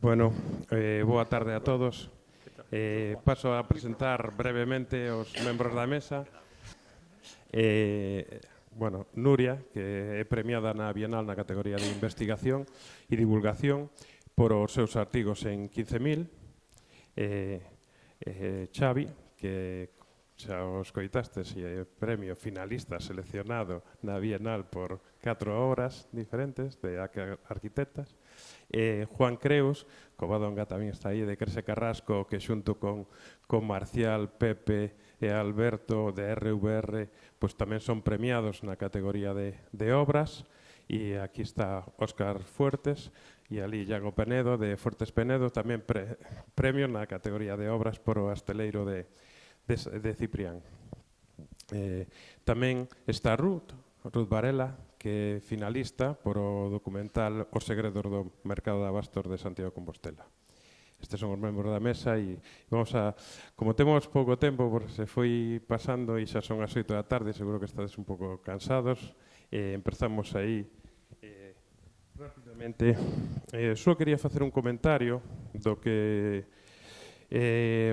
Bueno, boa tarde a todos. Paso a presentar brevemente os membros da mesa. Bueno, Nuria, que é premiada na Bienal na categoría de investigación e divulgación por os seus artigos en 15.000. Xavi, que xa os coitastes e premio finalista seleccionado na Bienal por 4 obras diferentes de arquitectas. Juan Creus, Covadonga tamén está aí, de Crese Carrasco, que xunto con Marcial, Pepe e Alberto de RVR pois tamén son premiados na categoría de obras. E aquí está Óscar Fuertes e ali Iago Penedo de Fuertes Penedo, tamén premio na categoría de obras por o Asteleiro de Ciprián. Tamén está Ruth Varela, que é finalista por o documental Os segredos do mercado de abastos de Santiago de Compostela. Estes son os membros da mesa e vamos a, como temos pouco tempo, porque se foi pasando e xa son as 8 da tarde, seguro que estades un pouco cansados, empezamos aí rapidamente. Só quería facer un comentario do que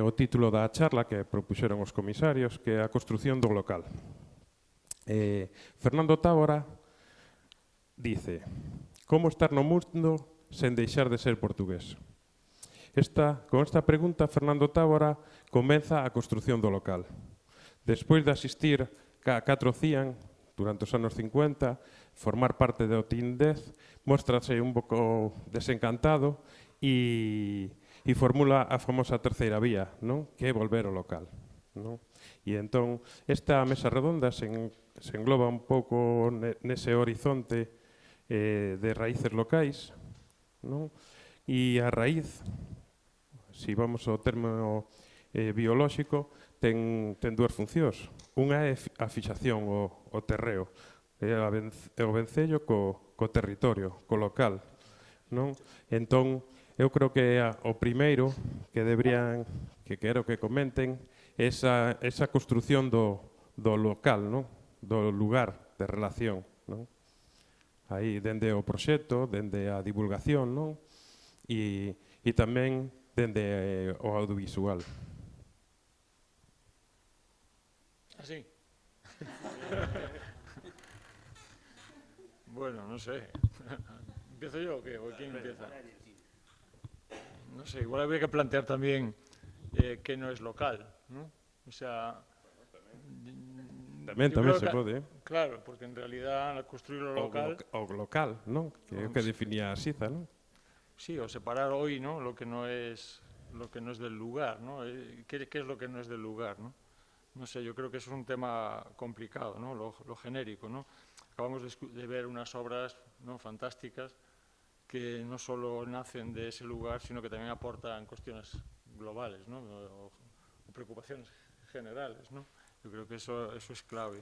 o título da charla que propuxeron os comisarios, que é a construción do local. Fernando Tábora dice: como estar no mundo sen deixar de ser portugués? Con esta pregunta, Fernando Tábora comeza a construción do local. Despois de asistir a 4 CIAN durante os anos 50, formar parte do Team 10, mostrase un pouco desencantado e formula a famosa terceira vía, non? Que é volver ao local, non? E entón, esta mesa redonda se engloba un pouco nese horizonte de raíces locais, non? E a raíz, se vamos ao termo biolóxico, ten dúas funcións. Unha é a fixación, o terreo, o vencello co territorio, co local, non? Entón, eu creo que o primeiro que deberían, que quero que comenten, esa construción do local, non? Do lugar de relación, non? Aí, dende o proxecto, dende a divulgación, non? E tamén dende o audiovisual. Así. Bueno, no sé. ¿Empiezo yo o qué? ¿O quién empieza? No sé, igual habría que plantear también que no es local, ¿no? O sea... Tamén se pode. Claro, porque en realidad construir lo local... O local, non? Que é o que definía a Siza, non? Sí, o separar hoy, ¿no? Lo que no es del lugar, ¿no? ¿Qué es lo que no es del lugar, ¿no? No sé, yo creo que eso es un tema complicado, ¿no? Lo genérico, ¿no? Acabamos de ver unas obras, ¿no?, fantásticas que no solo nacen de ese lugar, sino que también aportan cuestiones globales, ¿no? O preocupaciones generales, ¿no? Yo creo que eso es clave.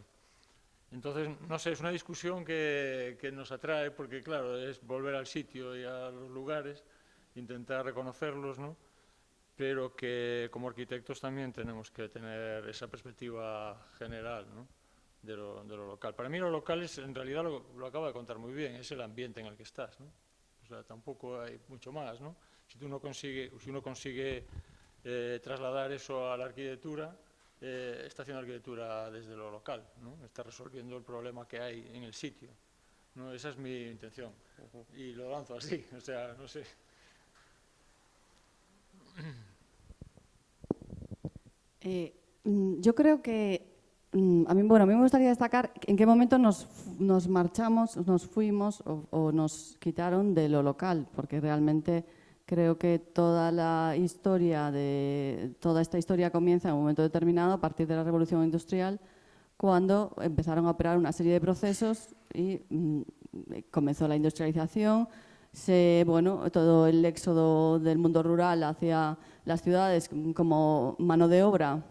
Entonces, no sé, es una discusión que nos atrae porque, claro, es volver al sitio y a los lugares, intentar reconocerlos, ¿no? Pero que como arquitectos también tenemos que tener esa perspectiva general, ¿no?, de lo local. Para mí lo local es, en realidad, lo acaba de contar muy bien, es el ambiente en el que estás, ¿no? O sea, tampoco hay mucho más, ¿no? Si uno consigue trasladar eso a la arquitectura, está haciendo arquitectura desde lo local, ¿no? Está resolviendo el problema que hay en el sitio, ¿no? Esa es mi intención. Y lo lanzo así, o sea, no sé. Yo creo que a mí me gustaría destacar en qué momento nos marchamos, nos fuimos o nos quitaron de lo local, porque realmente creo que toda esta historia comienza en un momento determinado a partir de la Revolución Industrial, cuando empezaron a operar una serie de procesos y comenzó la industrialización. Todo el éxodo del mundo rural hacia las ciudades como mano de obra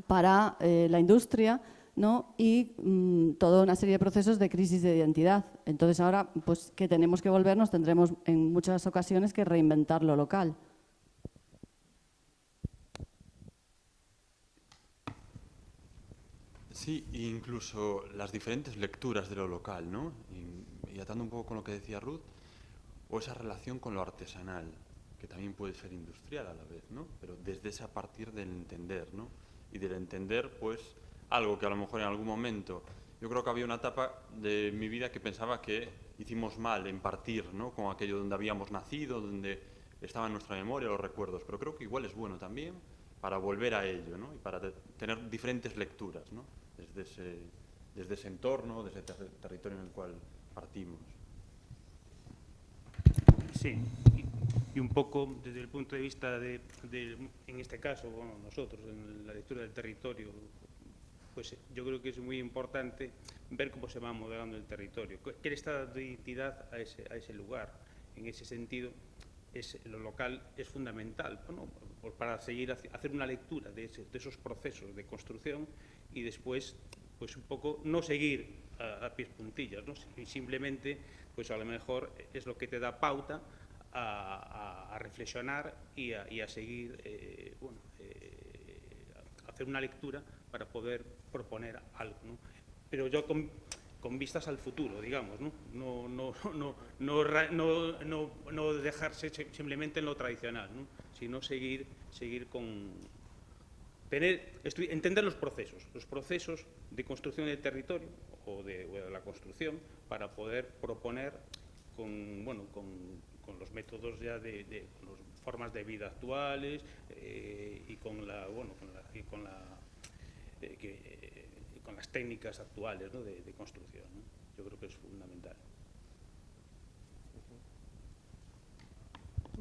para la industria, ¿no? Y toda una serie de procesos de crisis de identidad. Entonces ahora, pues que tenemos que volvernos, tendremos en muchas ocasiones que reinventar lo local. Sí, incluso las diferentes lecturas de lo local, ¿no? Y atando un poco con lo que decía Ruth, o esa relación con lo artesanal. que también puede ser industrial a la vez, ¿no? Pero desde ese a partir del entender, ¿no? Y del entender, pues, algo que a lo mejor en algún momento, yo creo que había una etapa de mi vida que pensaba que hicimos mal en partir, ¿no? Con aquello donde habíamos nacido, donde estaba en nuestra memoria, los recuerdos, pero creo que igual es bueno también para volver a ello, ¿no? Y para tener diferentes lecturas, ¿no? Desde ese entorno, desde ese territorio en el cual partimos. Sí, y un poco desde el punto de vista en este caso, bueno, nosotros, en la lectura del territorio, pues yo creo que es muy importante ver cómo se va modelando el territorio, qué le está dando identidad a ese lugar. En ese sentido, lo local es fundamental, ¿no? Para seguir hacer una lectura de esos procesos de construcción y después, pues un poco no seguir a pies puntillas, ¿no? Simplemente, pues a lo mejor es lo que te da pauta a reflexionar y a seguir, hacer una lectura para poder proponer algo, ¿no? Pero yo con vistas al futuro, digamos, ¿no? No dejarse simplemente en lo tradicional, ¿no? Sino seguir con entender los procesos de construcción del territorio o de la construcción para poder proponer con los métodos ya con las formas de vida actuales y con las técnicas actuales, ¿no? de construcción, ¿no? Yo creo que es fundamental.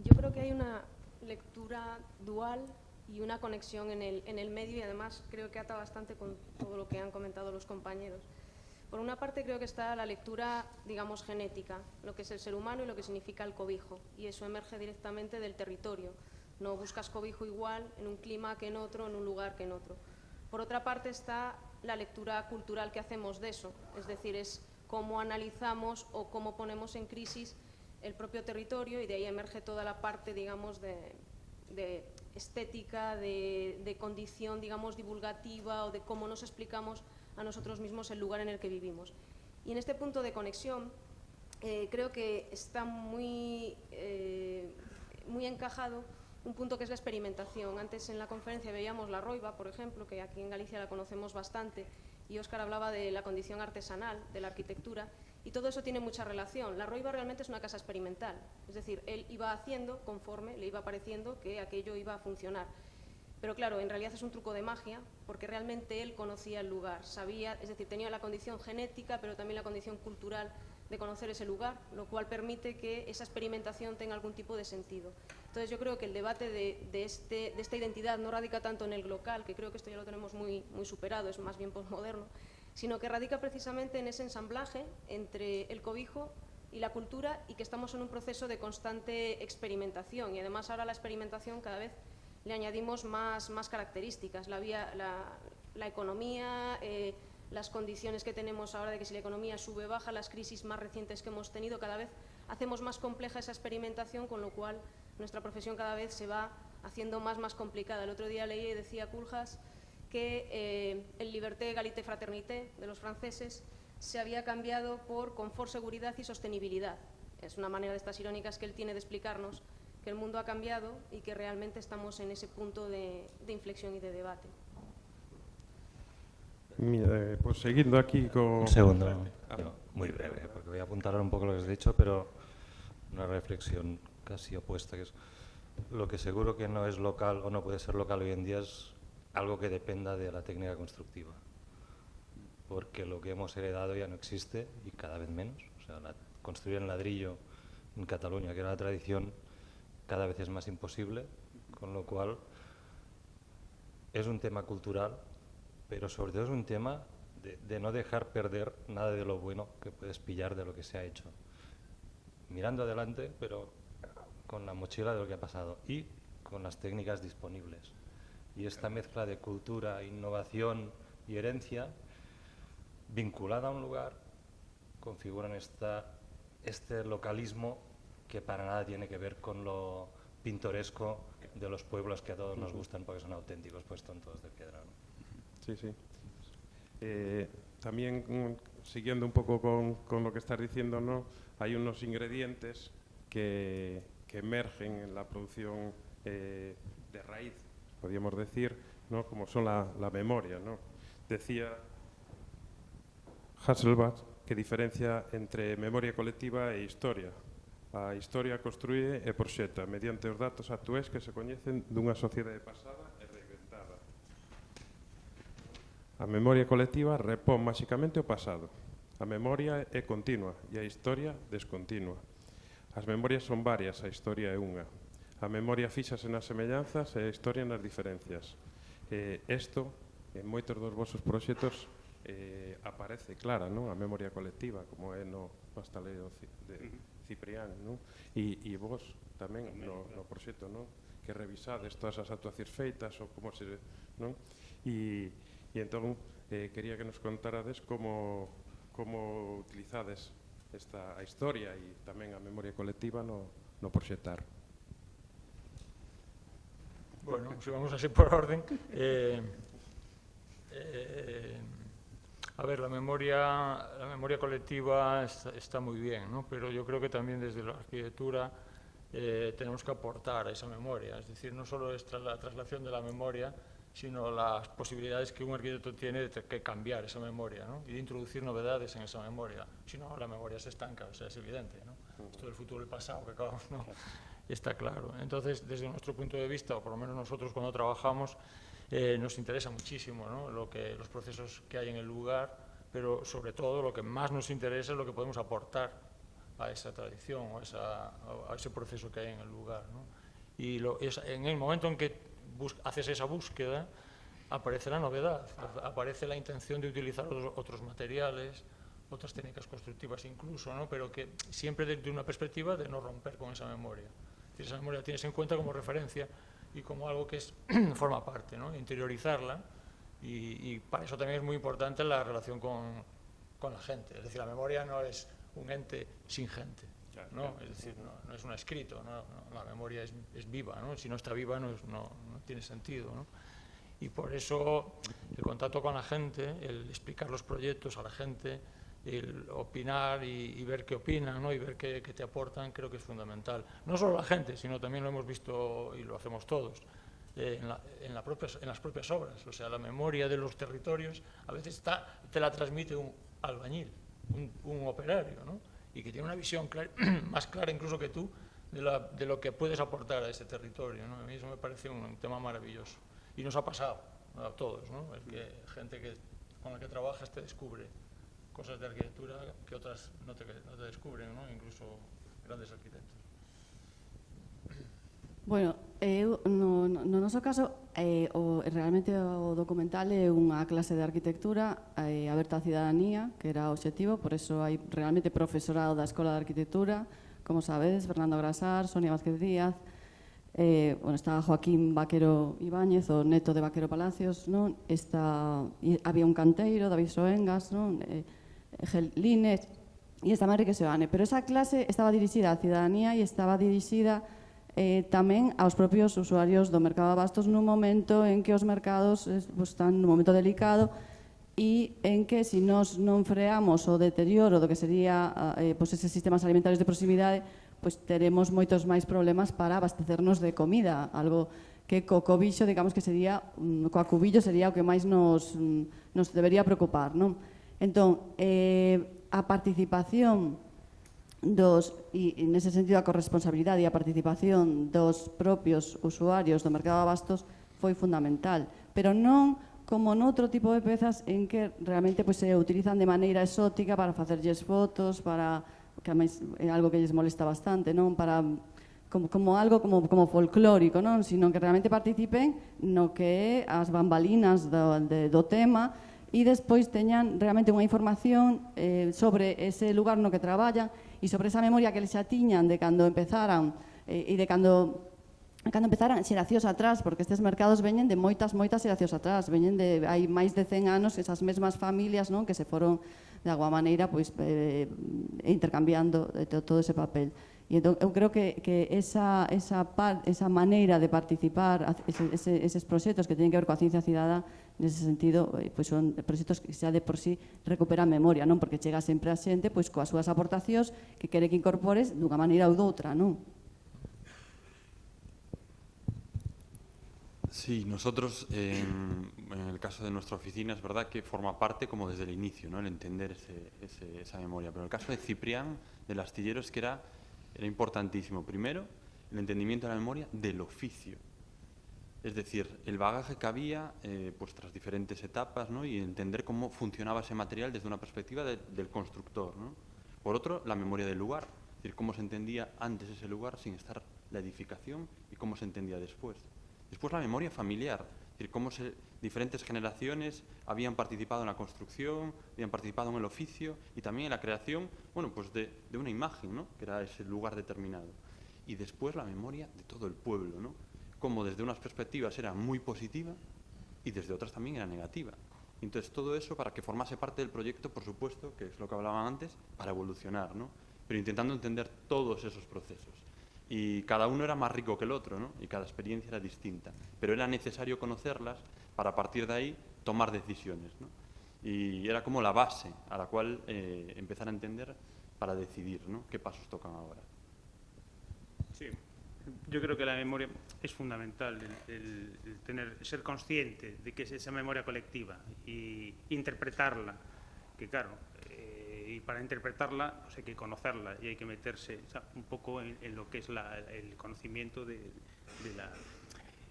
Yo creo que hay una lectura dual y una conexión en el medio, y además creo que ata bastante con todo lo que han comentado los compañeros. Por una parte creo que está la lectura, digamos, genética, lo que es el ser humano y lo que significa el cobijo, y eso emerge directamente del territorio. No buscas cobijo igual en un clima que en otro, en un lugar que en otro. Por otra parte está la lectura cultural que hacemos de eso, es decir, es cómo analizamos o cómo ponemos en crisis el propio territorio, y de ahí emerge toda la parte, digamos, de estética, de condición, digamos, divulgativa, o de cómo nos explicamos a nosotros mismos el lugar en el que vivimos. Y en este punto de conexión creo que está muy encajado un punto que es la experimentación. Antes en la conferencia veíamos la roiba, por ejemplo, que aquí en Galicia la conocemos bastante, y Óscar hablaba de la condición artesanal, de la arquitectura, y todo eso tiene mucha relación. La roiba realmente es una casa experimental, es decir, él iba haciendo conforme le iba pareciendo que aquello iba a funcionar. Pero claro, en realidad es un truco de magia, porque realmente él conocía el lugar, sabía, es decir, tenía la condición genética, pero también la condición cultural de conocer ese lugar, lo cual permite que esa experimentación tenga algún tipo de sentido. Entonces yo creo que el debate de esta identidad no radica tanto en el local, que creo que esto ya lo tenemos muy superado, es más bien posmoderno, sino que radica precisamente en ese ensamblaje entre el cobijo y la cultura, y que estamos en un proceso de constante experimentación, y además ahora la experimentación cada vez le añadimos más características, la economía, las condiciones que tenemos ahora de que si la economía sube o baja, las crisis más recientes que hemos tenido, cada vez hacemos más compleja esa experimentación, con lo cual nuestra profesión cada vez se va haciendo más complicada. El otro día leí y decía Koolhaas que el liberté, égalité, fraternité de los franceses se había cambiado por confort, seguridad y sostenibilidad. Es una manera de estas irónicas que él tiene de explicarnos que el mundo ha cambiado y que realmente estamos en ese punto de inflexión y de debate. Mira, pues siguiendo aquí con... Un segundo, no, muy breve, porque voy a apuntar un poco lo que has dicho, pero una reflexión casi opuesta, que es lo que seguro que no es local o no puede ser local hoy en día es algo que dependa de la técnica constructiva, porque lo que hemos heredado ya no existe y cada vez menos. O sea, construir en ladrillo en Cataluña, que era la tradición, cada vez es más imposible, con lo cual es un tema cultural, pero sobre todo es un tema de no dejar perder nada de lo bueno que puedes pillar de lo que se ha hecho. Mirando adelante, pero con la mochila de lo que ha pasado y con las técnicas disponibles. Y esta mezcla de cultura, innovación y herencia, vinculada a un lugar, configuran este localismo que para nada tiene que ver con lo pintoresco de los pueblos que a todos nos gustan porque son auténticos, pues tontos de piedra, ¿no? Sí, sí. También siguiendo un poco con lo que estás diciendo, ¿no? Hay unos ingredientes que que emergen en la producción de raíz, podríamos decir, ¿no? Como son la memoria, ¿no? Decía Hasselbalch que diferencia entre memoria colectiva e historia. A historia construíe e proxecta mediante os datos actuais que se coñecen dunha sociedade pasada e reinventada. A memoria colectiva repón máxicamente o pasado. A memoria é continua e a historia descontinua. As memorias son varias, a historia é unha. A memoria fíxase nas semellanzas e a historia nas diferencias. Isto, en moitos dos vosos proxectos, aparece clara, non? A memoria colectiva, como é no pastaleo de Ciprián, non? E vos tamén no proxecto, non? Que revisades todas as actuacións feitas ou como se, non? E entón quería que nos contarades como utilizades a historia e tamén a memoria colectiva no proxectar. Bueno, si vamos así por orden. A ver, la memoria colectiva está muy bien, ¿no? Pero yo creo que también desde la arquitectura tenemos que aportar a esa memoria. Es decir, no solo es la traslación de la memoria, sino las posibilidades que un arquitecto tiene de que cambiar esa memoria, ¿no? Y de introducir novedades en esa memoria. Si no, la memoria se estanca, o sea, es evidente, ¿no? Esto del futuro y el pasado que acabamos, ¿no? Está claro. Entonces, desde nuestro punto de vista, o por lo menos nosotros cuando trabajamos, nos interesa muchísimo, ¿no? Los procesos que hay en el lugar, pero sobre todo lo que más nos interesa es lo que podemos aportar a esa tradición o a ese proceso que hay en el lugar, ¿no? Y en el momento en que haces esa búsqueda, aparece la novedad, aparece la intención de utilizar otros materiales, otras técnicas constructivas incluso, ¿no? Pero que siempre desde una perspectiva de no romper con esa memoria. Es decir, esa memoria la tienes en cuenta como referencia y como algo que forma parte, ¿no? Interiorizarla, y para eso también es muy importante la relación con la gente. Es decir, la memoria no es un ente sin gente, ¿no? Es decir, no es un escrito, ¿no? La memoria es viva, ¿no? Si no está viva no tiene sentido, ¿no? Y por eso el contacto con la gente, el explicar los proyectos a la gente, el opinar y ver qué opinan, ¿no? Y ver qué te aportan, creo que es fundamental. No solo la gente, sino también lo hemos visto y lo hacemos todos en las propias obras. O sea, la memoria de los territorios a veces te la transmite un albañil, un operario, ¿no? Y que tiene una visión más clara incluso que tú de lo que puedes aportar a ese territorio, ¿no? A mí eso me parece un tema maravilloso. Y nos ha pasado a todos, ¿no? El que gente con la que trabajas te descubre cosas de arquitectura que otras no te descubren, ¿no? Incluso grandes arquitectos. Bueno, no noso caso, realmente o documental é unha clase de arquitectura aberta á cidadanía, que era o obxectivo, por eso hai realmente profesorado da Escola de Arquitectura, como sabedes, Fernando Grasar, Sonia Vázquez Díaz, estaba Joaquín Vaquero Ibáñez, o neto de Vaquero Palacios, non? Había un canteiro, David Soengas, non? Gelines, e esta Mari que Seoane, pero esa clase estaba dirixida á cidadanía e estaba dirixida tamén aos propios usuarios do mercado de abastos nun momento en que os mercados están nun momento delicado e en que se nós non freamos o deterioro do que sería eses sistemas alimentarios de proximidade, teremos moitos máis problemas para abastecernos de comida, algo que co cobillo, digamos que sería, co acubillo sería o que máis nos debería preocupar, non? Entón, a participación e nese sentido a corresponsabilidade e a participación dos propios usuarios do mercado de abastos foi fundamental, pero non como noutro tipo de pezas en que realmente se utilizan de maneira exótica para facerlles fotos, que é algo que lles molesta bastante, non? Como algo como folclórico, non? Sino que realmente participen no que é as bambalinas do tema e despois teñan realmente unha información sobre ese lugar no que traballan e sobre esa memoria que eles xa tiñan de cando empezaran e de cando empezaran xeracións atrás, porque estes mercados veñen de moitas xeracións atrás, hai máis de 100 anos esas mesmas familias, non? Que se foron de alguma maneira intercambiando todo ese papel. E entón, eu creo que esa maneira de participar, eses proxectos que teñen que ver coa ciencia cidadá, nese sentido, son proxectos que xa de por sí recuperan memoria, non? Porque chega sempre a xente coas súas aportacións que quere que incorpores dunha maneira ou doutra, non? Sí, nosotros, en el caso de nuestra oficina, es verdad que forma parte como desde el inicio, ¿no? El entender esa memoria. Pero en el caso de Ciprián, del astillero, es que era importantísimo. Primero, el entendimiento de la memoria del oficio. Es decir, el bagaje que había pues tras diferentes etapas, ¿no? Y entender cómo funcionaba ese material desde una perspectiva del constructor, ¿no? Por otro, la memoria del lugar, es decir, cómo se entendía antes ese lugar sin estar la edificación y cómo se entendía después. Después la memoria familiar, es decir, cómo diferentes generaciones habían participado en la construcción, habían participado en el oficio y también en la creación, bueno, pues de una imagen, ¿no? Que era ese lugar determinado. Y después la memoria de todo el pueblo, ¿no? Cómo desde unas perspectivas era muy positiva y desde otras también era negativa. Entonces todo eso para que formase parte del proyecto, por supuesto, que es lo que hablaban antes, para evolucionar, ¿no? Pero intentando entender todos esos procesos. Y cada uno era más rico que el otro, ¿no? Y cada experiencia era distinta. Pero era necesario conocerlas para a partir de ahí tomar decisiones, ¿no? Y era como la base a la cual empezar a entender para decidir, ¿no? Qué pasos tocan ahora. Sí, yo creo que la memoria es fundamental, el ser consciente de que es esa memoria colectiva y interpretarla, que claro, y para interpretarla pues hay que conocerla y hay que meterse, o sea, un poco en lo que es el conocimiento de la...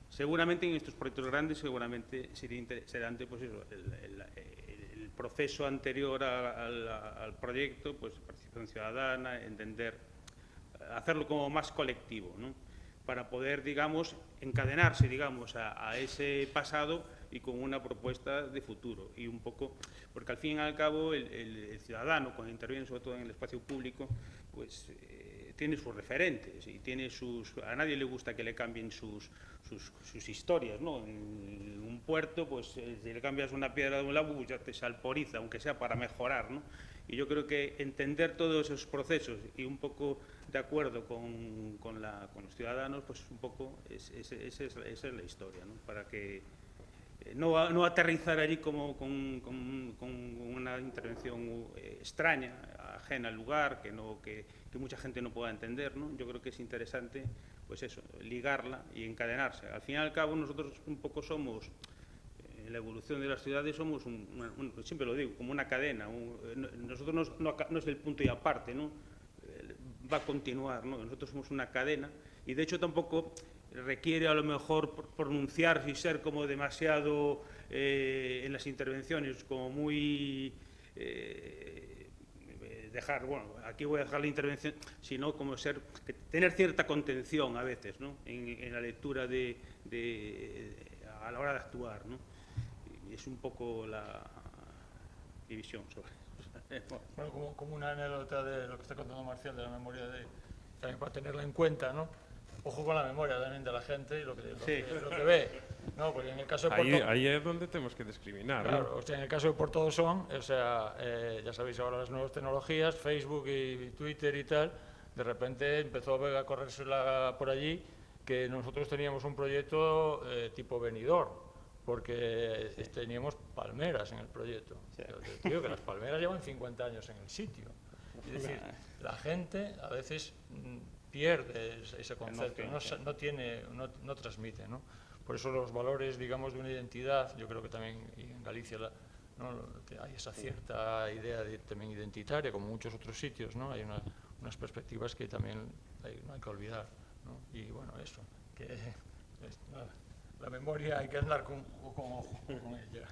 Seguramente en estos proyectos grandes seguramente sería interesante pues eso, el proceso anterior al proyecto, pues participación ciudadana, entender, hacerlo como más colectivo, ¿no? Para poder, digamos, encadenarse, digamos, a ese pasado y con una propuesta de futuro. Y un poco, porque al fin y al cabo el ciudadano, cuando interviene sobre todo en el espacio público, pues tiene sus referentes y tiene a nadie le gusta que le cambien sus historias, ¿no? En un puerto, pues si le cambias una piedra de un lado, pues ya te salporiza, aunque sea para mejorar, ¿no? Y yo creo que entender todos esos procesos y un poco de acuerdo con los ciudadanos, pues un poco esa es la historia, ¿no? Para que no aterrizar allí como con una intervención extraña, ajena al lugar, que mucha gente no pueda entender, ¿no? Yo creo que es interesante, pues eso, ligarla y encadenarse. Al fin y al cabo nosotros un poco somos... En la evolución de las ciudades somos, siempre lo digo, como una cadena. Nosotros no es el punto y aparte, ¿no? Va a continuar, ¿no? Nosotros somos una cadena y de hecho tampoco requiere a lo mejor pronunciarse y ser como demasiado en las intervenciones, como muy... bueno, aquí voy a dejar la intervención, sino como tener cierta contención a veces, ¿no? En la lectura a la hora de actuar, ¿no? Es un poco la división sobre eso. Bueno, como una anécdota de lo que está contando Marcial, de la memoria, también para tenerla en cuenta, ¿no? Ojo con la memoria también de la gente y lo que ve, ¿no? Porque en el caso de Puerto... Ahí es donde tenemos que discriminar, ¿no? Claro, o sea, en el caso de Puerto Dosón, o sea, ya sabéis ahora las nuevas tecnologías, Facebook y Twitter y tal, de repente empezó a corrérsela por allí que nosotros teníamos un proyecto tipo Benidorm, porque teníamos palmeras en el proyecto. Sí. Yo digo que las palmeras llevan 50 años en el sitio. Es decir, la gente a veces pierde ese concepto, no transmite, ¿no? Por eso los valores, digamos, de una identidad, yo creo que también en Galicia ¿no? hay esa cierta idea también identitaria, como en muchos otros sitios, ¿no? Hay unas perspectivas que también no hay que olvidar, ¿no? Y bueno, eso, que la memoria hay que andar con ella.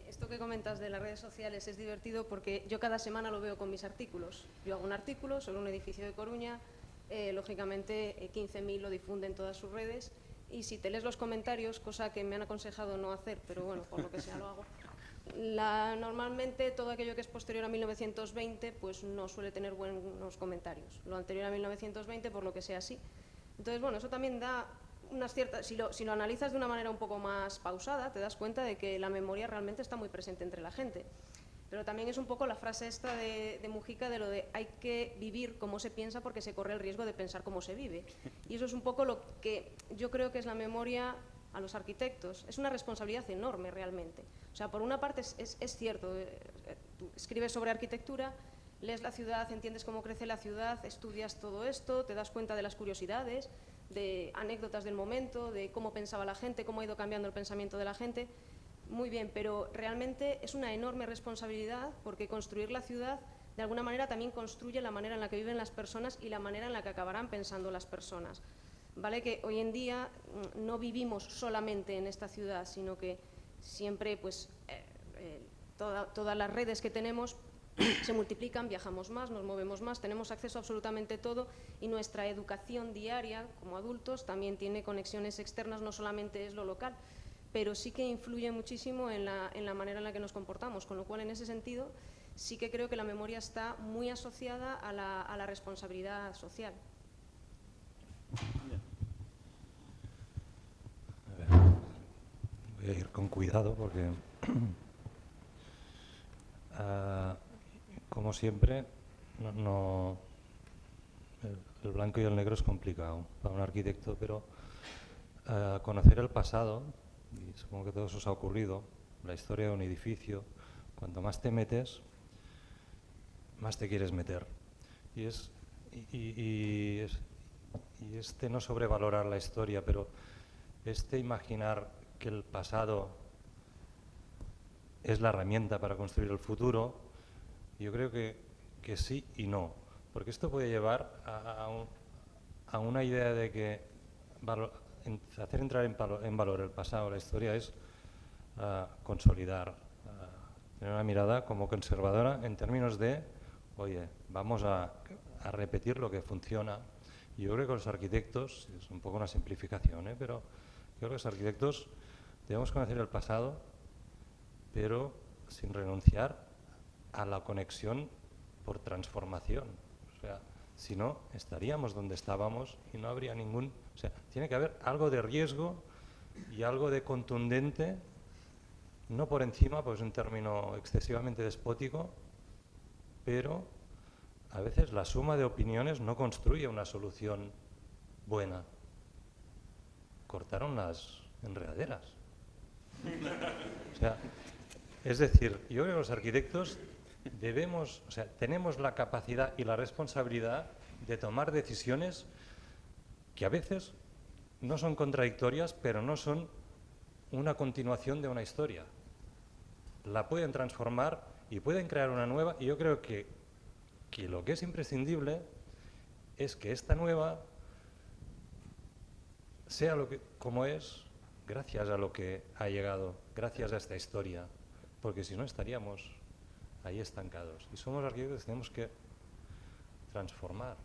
Esto que comentas de las redes sociales es divertido porque yo cada semana lo veo con mis artículos. Yo hago un artículo sobre un edificio de Coruña, lógicamente 15.000 lo difunden en todas sus redes y si te lees los comentarios, cosa que me han aconsejado no hacer, pero bueno, por lo que sea lo hago, normalmente todo aquello que es posterior a 1920 pues no suele tener buenos comentarios. Lo anterior a 1920 por lo que sea sí. Entonces bueno, eso también da unas ciertas, si lo analizas de una manera un poco más pausada, te das cuenta de que la memoria realmente está muy presente entre la gente. Pero también es un poco la frase esta de Mujica de lo de hay que vivir como se piensa porque se corre el riesgo de pensar cómo se vive. Y eso es un poco lo que yo creo que es la memoria a los arquitectos. Es una responsabilidad enorme realmente. O sea, por una parte es cierto, tú escribes sobre arquitectura, lees la ciudad, entiendes cómo crece la ciudad, estudias todo esto, te das cuenta de las curiosidades, de anécdotas del momento, de cómo pensaba la gente, cómo ha ido cambiando el pensamiento de la gente. Muy bien, pero realmente es una enorme responsabilidad porque construir la ciudad de alguna manera también construye la manera en la que viven las personas y la manera en la que acabarán pensando las personas. Vale que hoy en día no vivimos solamente en esta ciudad, sino que siempre pues, todas las redes que tenemos se multiplican, viajamos más, nos movemos más, tenemos acceso a absolutamente todo y nuestra educación diaria como adultos también tiene conexiones externas, no solamente es lo local, pero sí que influye muchísimo en la manera en la que nos comportamos, con lo cual en ese sentido sí que creo que la memoria está muy asociada a la responsabilidad social. A ver, voy a ir con cuidado porque, como siempre, el blanco y el negro es complicado para un arquitecto, pero conocer el pasado, y supongo que todo eso os ha ocurrido, la historia de un edificio, cuanto más te metes, más te quieres meter. Y este no sobrevalorar la historia, pero este imaginar que el pasado es la herramienta para construir el futuro, yo creo que sí y no. Porque esto puede llevar a una idea de que hacer entrar en valor el pasado, la historia, es consolidar, tener una mirada como conservadora en términos de, oye, vamos a repetir lo que funciona. Y yo creo que los arquitectos, es un poco una simplificación, pero yo creo que los arquitectos debemos conocer el pasado, pero sin renunciar a la conexión por transformación. O sea, si no, estaríamos donde estábamos y no habría ningún... O sea, tiene que haber algo de riesgo y algo de contundente, no por encima, pues es un término excesivamente despótico, pero a veces la suma de opiniones no construye una solución buena. Cortaron las enredaderas. O sea, es decir, yo creo que los arquitectos debemos, o sea, tenemos la capacidad y la responsabilidad de tomar decisiones que a veces no son contradictorias, pero no son una continuación de una historia. La pueden transformar y pueden crear una nueva, y yo creo que lo que es imprescindible es que esta nueva sea como es, gracias a lo que ha llegado, gracias a esta historia, porque si no estaríamos ahí estancados. Y somos arquitectos, tenemos que transformar.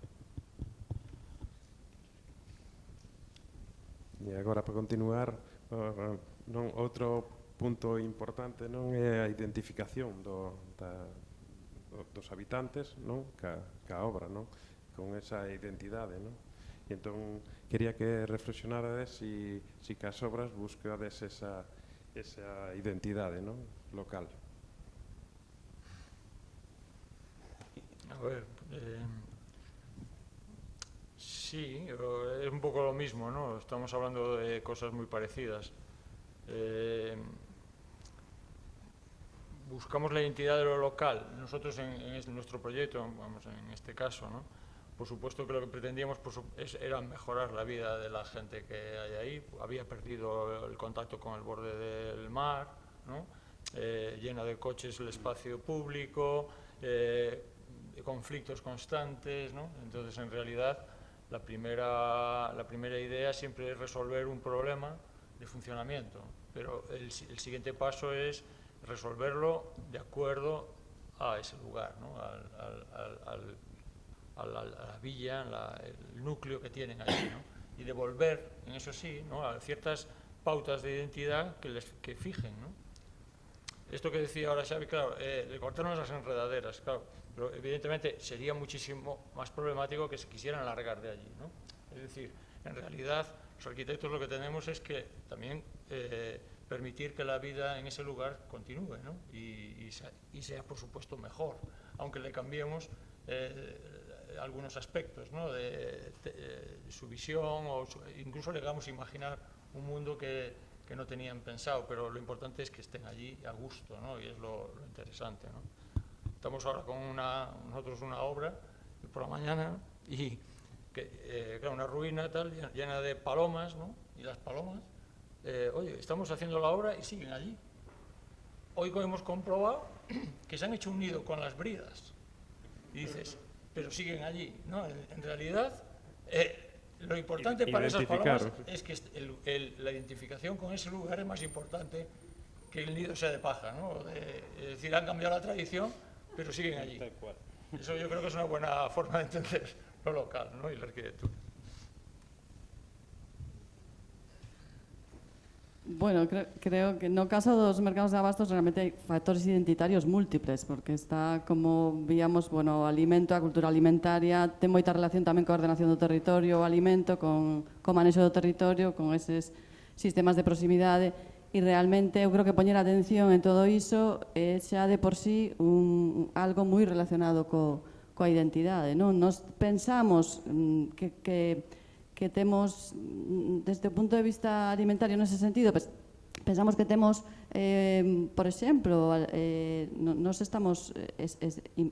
E agora, para continuar, outro punto importante non é a identificación dos habitantes, non? Ca obra, non? Con esa identidade, non? E entón quería que reflexionarades si cas obras buscades esa identidade, non? Local. A ver, sí, es un poco lo mismo, ¿no? Estamos hablando de cosas muy parecidas. Buscamos la identidad de lo local. Nosotros en nuestro proyecto, vamos, en este caso, ¿no? Por supuesto que lo que pretendíamos era mejorar la vida de la gente que hay ahí. Había perdido el contacto con el borde del mar, ¿no? Llena de coches el espacio público, conflictos constantes, ¿no? Entonces, en realidad, la primera idea siempre es resolver un problema de funcionamiento, pero el siguiente paso es resolverlo de acuerdo a ese lugar, ¿no? a la villa, el núcleo que tienen allí, ¿no? Y devolver, en eso sí, ¿no? A ciertas pautas de identidad que fijen, ¿no? Esto que decía ahora Xavi, claro, le cortaron las enredaderas, claro, pero evidentemente sería muchísimo más problemático que se quisieran largar de allí, ¿no? Es decir, en realidad los arquitectos lo que tenemos es que también permitir que la vida en ese lugar continúe, ¿no? y sea, por supuesto, mejor, aunque le cambiemos algunos aspectos, ¿no? de su visión, o incluso le hagamos imaginar un mundo que no tenían pensado, pero lo importante es que estén allí a gusto, ¿no? Y es lo interesante, ¿no? Estamos ahora con nosotros una obra por la mañana y claro, una ruina tal, llena de palomas, ¿no? Y las palomas, oye, estamos haciendo la obra y siguen allí. Hoy hemos comprobado que se han hecho un nido con las bridas. Y dices, pero siguen allí, ¿no? En realidad, lo importante para esas palomas es que la identificación con ese lugar es más importante que el nido sea de paja, ¿no? Es decir, han cambiado la tradición, pero siguen allí. Eso yo creo que es una buena forma de entender lo local, ¿no? Y la arquitectura. Bueno, creo que no caso dos mercados de abastos realmente hai factores identitarios múltiples, porque está, como víamos, bueno, o alimento, a cultura alimentaria, ten moita relación tamén coa ordenación do territorio, o alimento, con manexo do territorio, con eses sistemas de proximidade, e realmente eu creo que poñer atención en todo iso é xa de por sí algo moi relacionado coa identidade, non? Nos pensamos que temos, desde o punto de vista alimentario nese sentido, pensamos que temos, por exemplo, nos estamos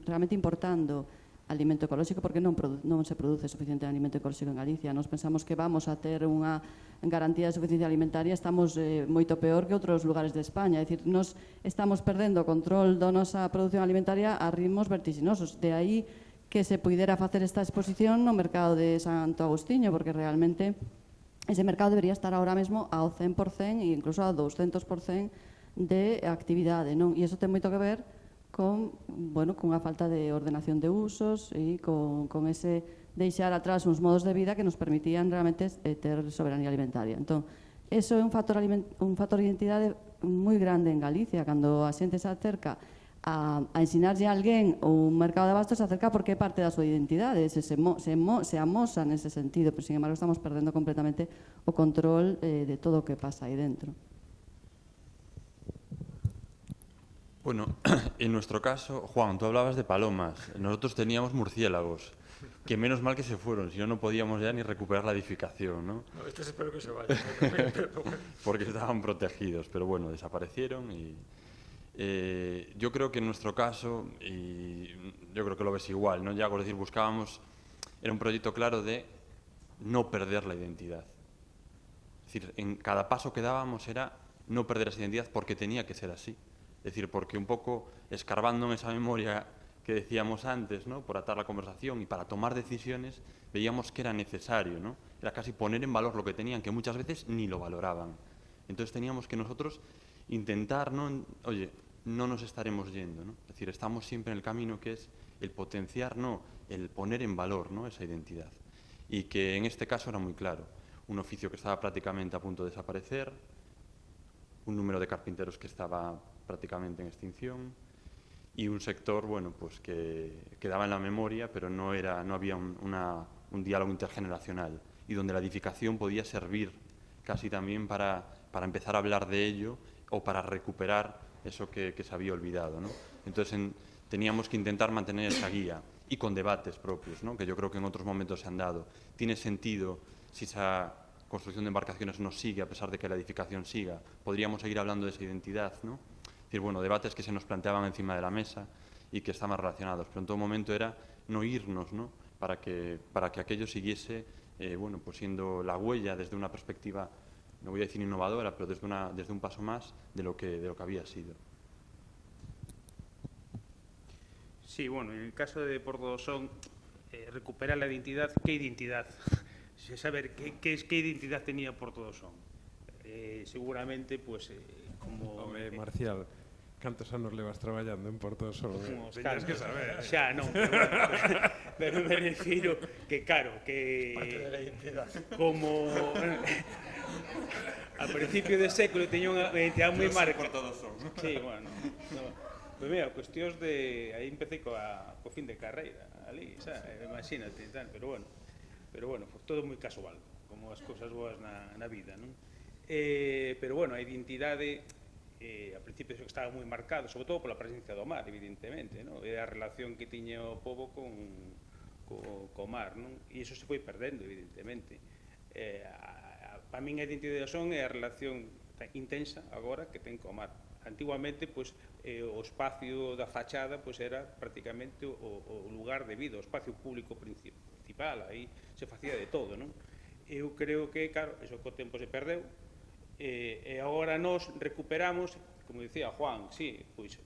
realmente importando alimento ecolóxico porque non se produce suficiente alimento ecolóxico en Galicia. Nos pensamos que vamos a ter unha garantía de suficiencia alimentaria, estamos moito peor que outros lugares de España. É dicir, nos estamos perdendo o control da nosa produción alimentaria a ritmos vertiginosos. De aí que se puidera facer esta exposición no mercado de Santo Agostiño, porque realmente ese mercado debería estar ahora mesmo ao 100% e incluso ao 200% de actividade, non? E iso ten moito que ver con unha falta de ordenación de usos e con ese deixar atrás uns modos de vida que nos permitían realmente ter soberanía alimentaria. Entón, eso é un factor de identidade moi grande en Galicia. Cando a xente se acerca a ensinarlle a alguén un mercado de abastos, se acerca porque é parte da súa identidade, se amosa nese sentido, pero sin embargo estamos perdendo completamente o control de todo o que pasa aí dentro. Bueno, en nuestro caso, Juan, tú hablabas de palomas. Nosotros teníamos murciélagos, que menos mal que se fueron, si no, no podíamos ya ni recuperar la edificación, ¿no? No, estos espero que se vayan. Porque estaban protegidos, pero bueno, desaparecieron y... yo creo que en nuestro caso, y yo creo que lo ves igual, ¿no? Ya, es decir, buscábamos, era un proyecto claro de no perder la identidad. Es decir, en cada paso que dábamos era no perder esa identidad porque tenía que ser así. Es decir, porque un poco escarbando en esa memoria que decíamos antes, ¿no? Por atar la conversación y para tomar decisiones, veíamos que era necesario, ¿no? Era casi poner en valor lo que tenían, que muchas veces ni lo valoraban. Entonces teníamos que nosotros intentar, ¿no? Oye, no nos estaremos yendo, ¿no? Es decir, estamos siempre en el camino que es el potenciar, no, el poner en valor, ¿no? Esa identidad. Y que en este caso era muy claro. Un oficio que estaba prácticamente a punto de desaparecer, un número de carpinteros que estaba prácticamente en extinción y un sector, bueno, pues que quedaba en la memoria, pero no había un diálogo intergeneracional y donde la edificación podía servir casi también para empezar a hablar de ello o para recuperar eso que se había olvidado, ¿no? Entonces teníamos que intentar mantener esa guía y con debates propios, ¿no? Que yo creo que en otros momentos se han dado. ¿Tiene sentido si esa construcción de embarcaciones no sigue a pesar de que la edificación siga? ¿Podríamos seguir hablando de esa identidad, ¿no? Es decir, bueno, debates que se nos planteaban encima de la mesa y que estaban relacionados, pero en todo momento era no irnos, ¿no? Para que aquello siguiese, bueno, pues siendo la huella desde una perspectiva, no voy a decir innovadora, pero desde un paso más de lo que había sido. Sí, bueno, en el caso de Porto do Son, recuperar la identidad, ¿qué identidad? Saber qué identidad tenía Porto do Son. Seguramente, pues, como... Home, Marcial, cantos anos levas traballando en Porto do Son? Teñas que saber. Xa, non, pero me refiro que, claro, que... Parte de la identidad. Como... a principio de século teña unha identidade moi marcada. Porto do Son. Sí, bueno. No. Pues mira, cuestións de... Aí empecé co fin de carreira, ali, xa, imagínate, tal, pero bueno, foi todo moi casual, como as cousas boas na vida, non? Pero bueno, a identidade a principio estaba moi marcado, sobre todo pola presencia do mar, evidentemente, non? E a relación que tiña o pobo co mar, non? E iso se foi perdendo, evidentemente. Para min a identidade do son é a relación intensa agora que ten co mar. Antiguamente, pois, o espacio da fachada pois, era prácticamente o lugar de vida, o espacio público principal. municipal, aí se facía de todo, non? Eu creo que, claro, eso co tempo se perdeu, e agora nos recuperamos, como dicía Juan, sí, pois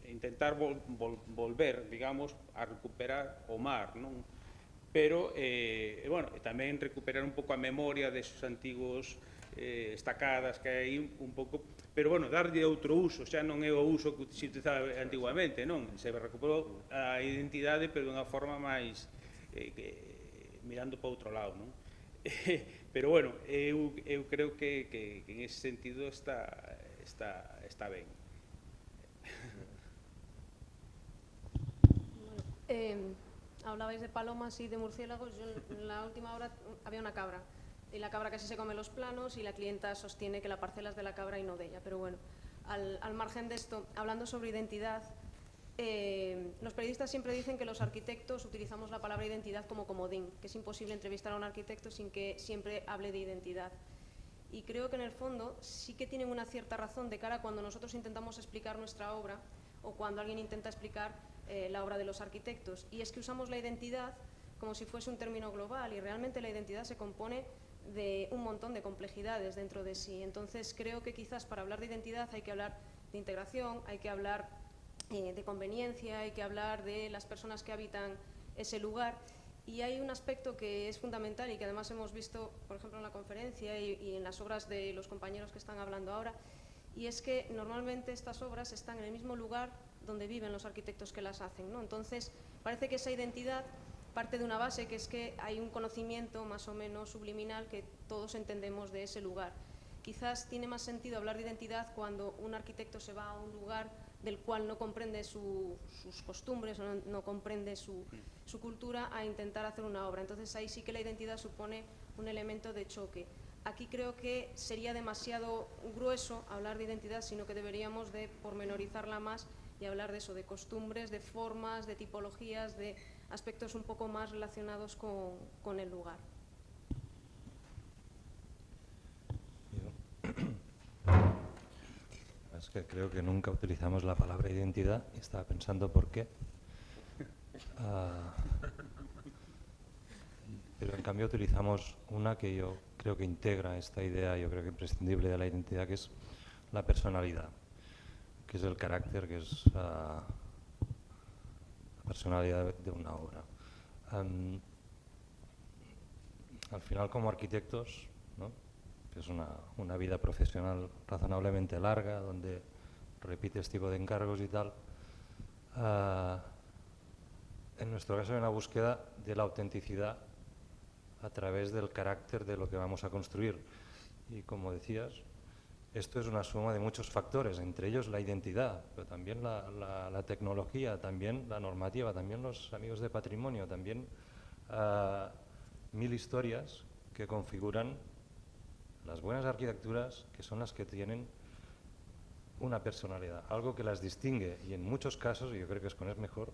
intentar volver, digamos, a recuperar o mar, non? Pero, bueno, tamén recuperar un pouco a memoria desos antigos estacadas que hai un pouco, pero, bueno, darlle outro uso, xa non é o uso que se utilizaba antiguamente, non? Se recuperou a identidade, pero dunha forma máis mirando para outro lado, non? Pero, bueno, eu creo que en ese sentido está ben. Hablabais de palomas y de murciélagos. Yo en la última hora había una cabra y la cabra casi se come los planos y la clienta sostiene que la parcela es de la cabra y no de ella. Pero bueno, al margen de esto, hablando sobre identidad, los periodistas siempre dicen que los arquitectos utilizamos la palabra identidad como comodín, que es imposible entrevistar a un arquitecto sin que siempre hable de identidad. Y creo que en el fondo sí que tienen una cierta razón de cara a cuando nosotros intentamos explicar nuestra obra o cuando alguien intenta explicar la obra de los arquitectos. Y es que usamos la identidad como si fuese un término global y realmente la identidad se compone de un montón de complejidades dentro de sí. Entonces creo que quizás para hablar de identidad hay que hablar de integración, hay que hablar de conveniencia, hay que hablar de las personas que habitan ese lugar. Y hay un aspecto que es fundamental y que además hemos visto, por ejemplo, en la conferencia y en las obras de los compañeros que están hablando ahora, y es que normalmente estas obras están en el mismo lugar donde viven los arquitectos que las hacen, ¿no? Entonces, parece que esa identidad parte de una base, que es que hay un conocimiento más o menos subliminal que todos entendemos de ese lugar. Quizás tiene más sentido hablar de identidad cuando un arquitecto se va a un lugar del cual no comprende sus costumbres, no comprende su cultura, a intentar hacer una obra. Entonces ahí sí que la identidad supone un elemento de choque. Aquí creo que sería demasiado grueso hablar de identidad, sino que deberíamos de pormenorizarla más y hablar de eso, de costumbres, de formas, de tipologías, de aspectos un poco más relacionados con el lugar. Es que creo que nunca utilizamos la palabra identidad y estaba pensando por qué. Pero en cambio utilizamos una que yo creo que integra esta idea, yo creo que imprescindible de la identidad, que es la personalidad, que es el carácter, que es la personalidad de una obra. Al final, como arquitectos, ¿no?, que es una vida profesional razonablemente larga, donde repites tipo de encargos y tal, en nuestro caso hay una búsqueda de la autenticidad a través del carácter de lo que vamos a construir. Y como decías, esto es una suma de muchos factores, entre ellos la identidad, pero también la tecnología, también la normativa, también los amigos de patrimonio, también mil historias que configuran las buenas arquitecturas, que son las que tienen una personalidad, algo que las distingue y en muchos casos, y yo creo que es mejor,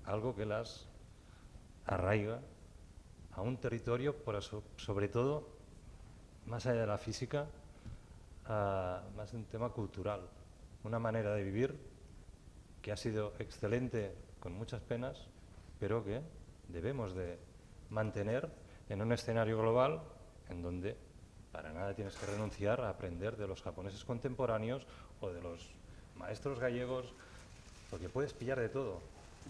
algo que las arraiga a un territorio, sobre todo, más allá de la física, más un tema cultural, una manera de vivir que ha sido excelente con muchas penas, pero que debemos de mantener en un escenario global en donde para nada tienes que renunciar a aprender de los japoneses contemporáneos o de los maestros gallegos, porque puedes pillar de todo.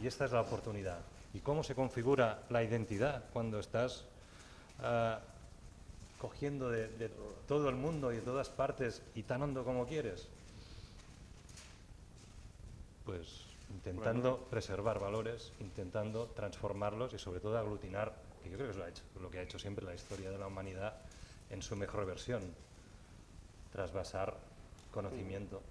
Y esta es la oportunidad. ¿Y cómo se configura la identidad cuando estás cogiendo de todo el mundo y de todas partes y tan hondo como quieres? Pues intentando preservar valores, intentando transformarlos y sobre todo aglutinar, que yo creo que es lo que ha hecho siempre la historia de la humanidad en su mejor versión, trasvasar conocimiento,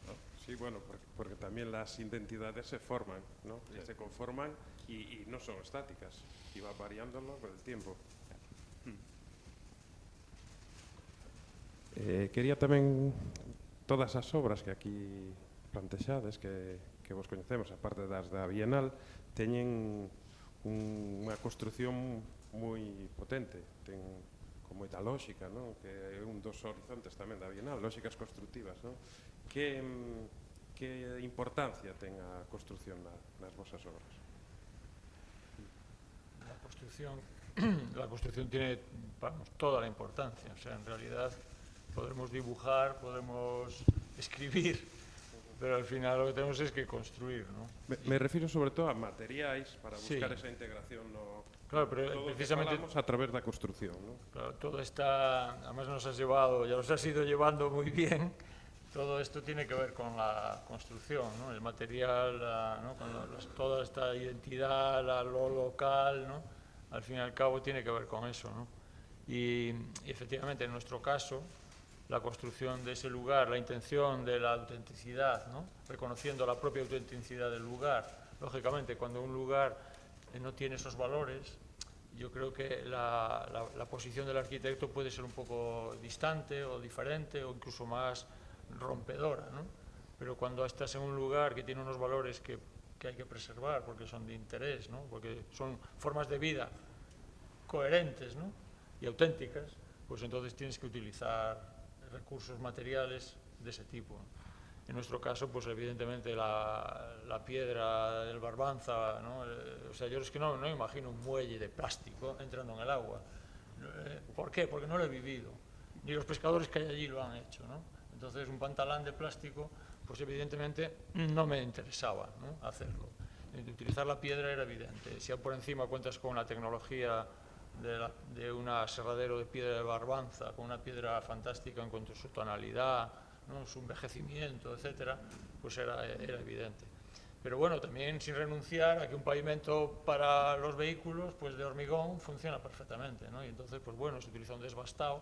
¿no? Sí, bueno, porque también las identidades se forman, ¿no? Sí. Se conforman y no son estáticas, y va variándolo con el tiempo. Quería tamén todas as obras que aquí plantexades, que vos coñecemos, aparte das da Bienal, teñen unha construción moi potente, ten con moita lógica, non? Que é un dos horizontes tamén da Bienal, lógicas constructivas, non? Que importancia ten a construción nas vosas obras? La construcción la construcción tiene, vamos, toda la importancia. O sea, en realidad podemos dibujar, podemos escribir, pero al final lo que tenemos es que construir, ¿no? Me refiero sobre todo a materiais para Sí. buscar esa integración no, Claro, pero todo precisamente a través da construcción, ¿no? claro, todo está, además nos has llevado, ya nos has ido llevando muy bien. Todo esto tiene que ver con la construcción, ¿no? El material, ¿no? Con toda esta identidad, lo local, ¿no? Al fin y al cabo tiene que ver con eso, ¿no? Y efectivamente, en nuestro caso, la construcción de ese lugar, la intención de la autenticidad, ¿no? Reconociendo la propia autenticidad del lugar. Lógicamente, cuando un lugar no tiene esos valores, yo creo que la posición del arquitecto puede ser un poco distante o diferente o incluso más rompedora, ¿no? Pero cuando estás en un lugar que tiene unos valores que hay que preservar porque son de interés, ¿no? Porque son formas de vida coherentes, ¿no? Y auténticas, pues entonces tienes que utilizar recursos materiales de ese tipo. En nuestro caso, pues evidentemente la piedra del Barbanza, ¿no? O sea, yo es que no imagino un muelle de plástico entrando en el agua. ¿Por qué? Porque no lo he vivido. Ni los pescadores que hay allí lo han hecho, ¿no? Entonces, un pantalán de plástico, pues evidentemente no me interesaba, ¿no? Hacerlo. Utilizar la piedra era evidente. Si por encima cuentas con la tecnología de un aserradero de piedra de Barbanza, con una piedra fantástica en cuanto a su tonalidad, ¿no? Su envejecimiento, etcétera, pues era evidente. Pero bueno, también sin renunciar a que un pavimento para los vehículos, pues de hormigón, funciona perfectamente, ¿no? Y entonces, pues bueno, se utiliza un desbastado,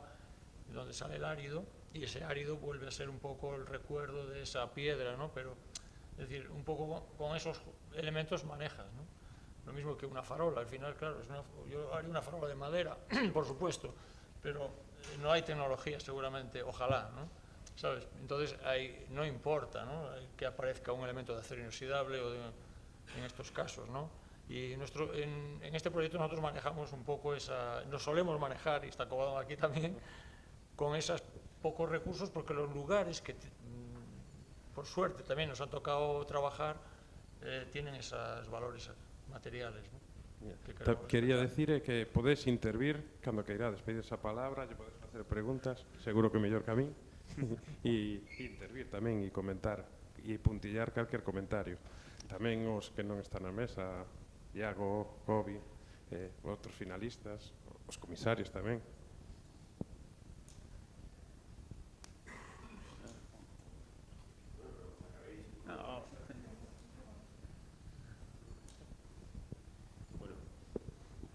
donde sale el árido, y ese árido vuelve a ser un poco el recuerdo de esa piedra, ¿no? Pero, es decir, un poco con esos elementos manejas, ¿no? Lo mismo que una farola, al final, claro, yo haría una farola de madera, por supuesto, pero no hay tecnología seguramente, ojalá, ¿no? ¿Sabes? Entonces, no importa, ¿no? Que aparezca un elemento de acero inoxidable en estos casos, ¿no? Y en este proyecto nosotros manejamos un poco nos solemos manejar, y está acabado aquí también, con esos pocos recursos, porque los lugares que, por suerte, también nos ha tocado trabajar, tienen esos valores materiales, ¿no? Quería decir que podés intervir cando queirades, pedir esa palabra, lle podes facer preguntas, seguro que mellor que a min, e intervir tamén e comentar e puntillar calquer comentario. Tamén os que non están na mesa, Iago, Gobi, outros finalistas, os comisarios tamén.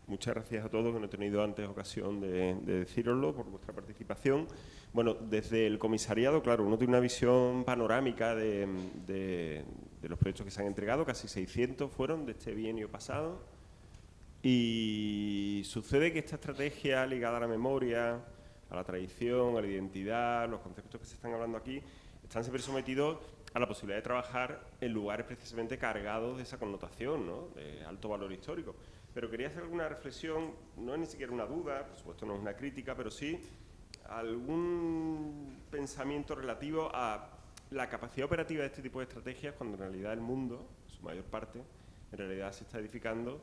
Muchas gracias a todos, que no he tenido antes ocasión de decíroslo, por vuestra participación. Bueno, desde el comisariado, claro, uno tiene una visión panorámica de los proyectos que se han entregado, casi 600 fueron de este bienio pasado, y sucede que esta estrategia ligada a la memoria, a la tradición, a la identidad, los conceptos que se están hablando aquí, están siempre sometidos a la posibilidad de trabajar en lugares precisamente cargados de esa connotación, ¿no? De alto valor histórico. Pero quería hacer alguna reflexión, no es ni siquiera una duda, por supuesto no es una crítica, pero sí algún pensamiento relativo a la capacidad operativa de este tipo de estrategias, cuando en realidad el mundo, en su mayor parte, en realidad se está edificando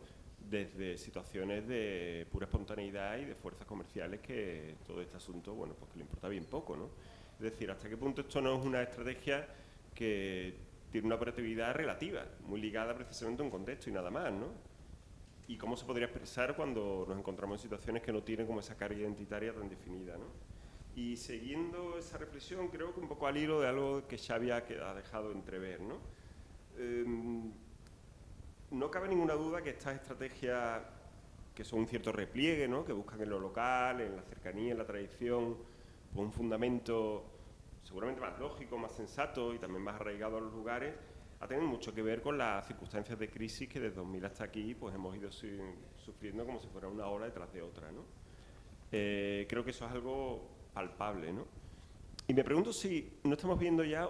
desde situaciones de pura espontaneidad y de fuerzas comerciales, que todo este asunto, bueno, pues que le importa bien poco, ¿no? Es decir, hasta qué punto esto no es una estrategia que tiene una operatividad relativa, muy ligada precisamente a un contexto y nada más, ¿no? Y cómo se podría expresar cuando nos encontramos en situaciones que no tienen como esa carga identitaria tan definida, ¿no? Y siguiendo esa reflexión, creo que un poco al hilo de algo que Xavi ha dejado entrever, ¿no? No cabe ninguna duda que estas estrategias, que son un cierto repliegue, ¿no? Que buscan en lo local, en la cercanía, en la tradición, pues un fundamento seguramente más lógico, más sensato y también más arraigado a los lugares, ha tenido mucho que ver con las circunstancias de crisis que desde 2000 hasta aquí pues hemos ido sufriendo como si fuera una ola detrás de otra, ¿no? Creo que eso es algo palpable, ¿no? Y me pregunto si no estamos viendo ya,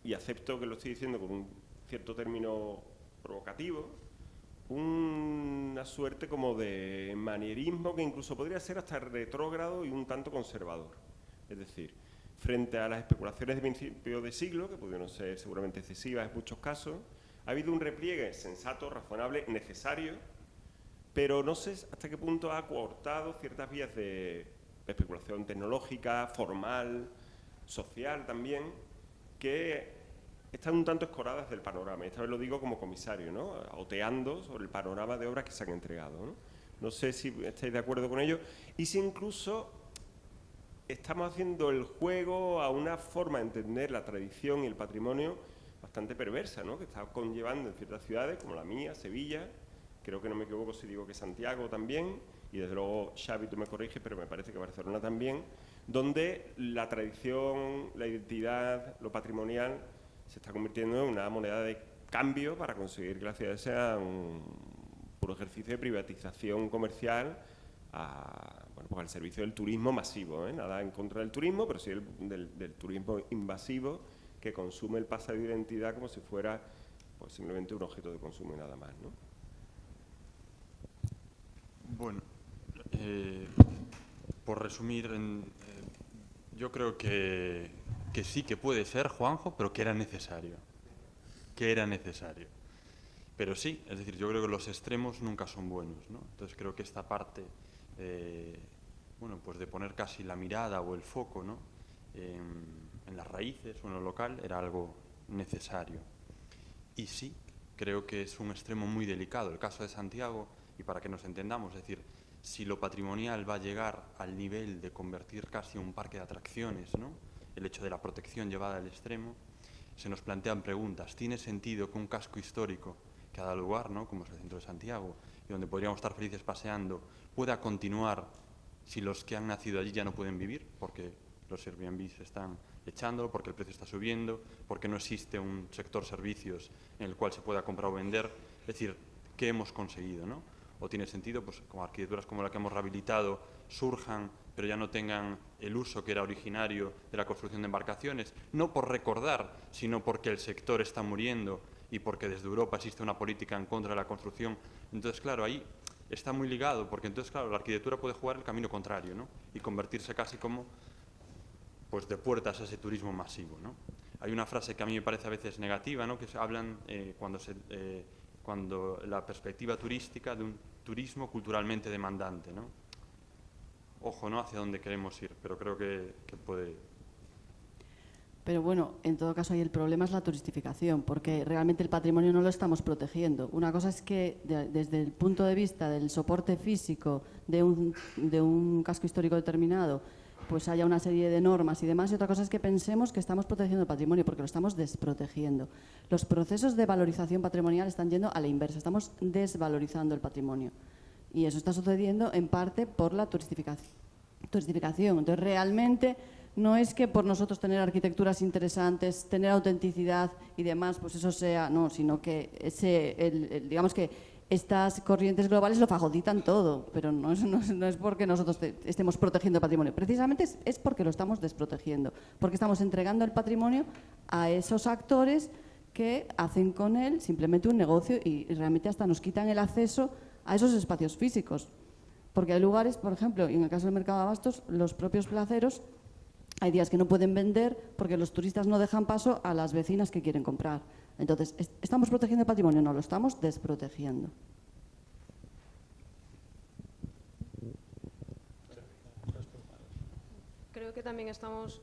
y acepto que lo estoy diciendo con un cierto término provocativo, una suerte como de manierismo que incluso podría ser hasta retrógrado y un tanto conservador. Es decir, frente a las especulaciones de principio de siglo, que pudieron ser seguramente excesivas en muchos casos, ha habido un repliegue sensato, razonable, necesario, pero no sé hasta qué punto ha coartado ciertas vías de especulación tecnológica, formal, social también, que están un tanto escoradas del panorama. Esta vez lo digo como comisario, ¿no? Oteando sobre el panorama de obras que se han entregado, ¿no? No sé si estáis de acuerdo con ello y si incluso estamos haciendo el juego a una forma de entender la tradición y el patrimonio bastante perversa, ¿no? Que está conllevando en ciertas ciudades como la mía, Sevilla, creo que no me equivoco si digo que Santiago también, y desde luego Xavi, tú me corriges, pero me parece que Barcelona también, donde la tradición, la identidad, lo patrimonial se está convirtiendo en una moneda de cambio para conseguir que la ciudad sea un puro ejercicio de privatización comercial bueno, pues al servicio del turismo masivo, ¿eh? Nada en contra del turismo, pero sí del turismo invasivo que consume el pasado de identidad como si fuera pues, simplemente un objeto de consumo y nada más, ¿no? Bueno, por resumir, yo creo que sí que puede ser, Juanjo, pero que era necesario. Pero sí, es decir, yo creo que los extremos nunca son buenos, ¿no? Entonces creo que esta parte, bueno, pues de poner casi la mirada o el foco, ¿no? En las raíces o en lo local era algo necesario. Y sí, creo que es un extremo muy delicado. El caso de Santiago, y para que nos entendamos, es decir, si lo patrimonial va a llegar al nivel de convertir casi un parque de atracciones, ¿no? El hecho de la protección llevada al extremo, se nos plantean preguntas. ¿Tiene sentido que un casco histórico que ha dado lugar, ¿no? Como es el centro de Santiago, y donde podríamos estar felices paseando, pueda continuar si los que han nacido allí ya no pueden vivir? Porque los Airbnb se están echando, porque el precio está subiendo, porque no existe un sector servicios en el cual se pueda comprar o vender. Es decir, ¿qué hemos conseguido, no? O tiene sentido, pues, como arquitecturas como la que hemos rehabilitado surjan, pero ya no tengan el uso que era originario de la construcción de embarcaciones, no por recordar, sino porque el sector está muriendo y porque desde Europa existe una política en contra de la construcción. Entonces, claro, ahí está muy ligado, porque entonces, claro, la arquitectura puede jugar el camino contrario, ¿no? Y convertirse casi como, pues, de puertas a ese turismo masivo, ¿no? Hay una frase que a mí me parece a veces negativa, ¿no? Que se hablan cuando la perspectiva turística de un turismo culturalmente demandante, ¿no? Ojo, ¿no? Hacia dónde queremos ir, pero creo que puede... Pero bueno, en todo caso ahí el problema es la turistificación, porque realmente el patrimonio no lo estamos protegiendo. Una cosa es que desde el punto de vista del soporte físico de un casco histórico determinado, pues haya una serie de normas y demás, y otra cosa es que pensemos que estamos protegiendo el patrimonio, porque lo estamos desprotegiendo. Los procesos de valorización patrimonial están yendo a la inversa, estamos desvalorizando el patrimonio. Y eso está sucediendo en parte por la turistificación. Entonces, realmente no es que por nosotros tener arquitecturas interesantes, tener autenticidad y demás, pues eso sea, no, sino que digamos que estas corrientes globales lo fagocitan todo, pero no es porque nosotros estemos protegiendo el patrimonio. Precisamente es porque lo estamos desprotegiendo, porque estamos entregando el patrimonio a esos actores que hacen con él simplemente un negocio y realmente hasta nos quitan el acceso a esos espacios físicos. Porque hay lugares, por ejemplo, y en el caso del mercado de abastos, los propios placeros, hay días que no pueden vender porque los turistas no dejan paso a las vecinas que quieren comprar. Entonces, ¿estamos protegiendo el patrimonio? No, lo estamos desprotegiendo. Creo que también estamos,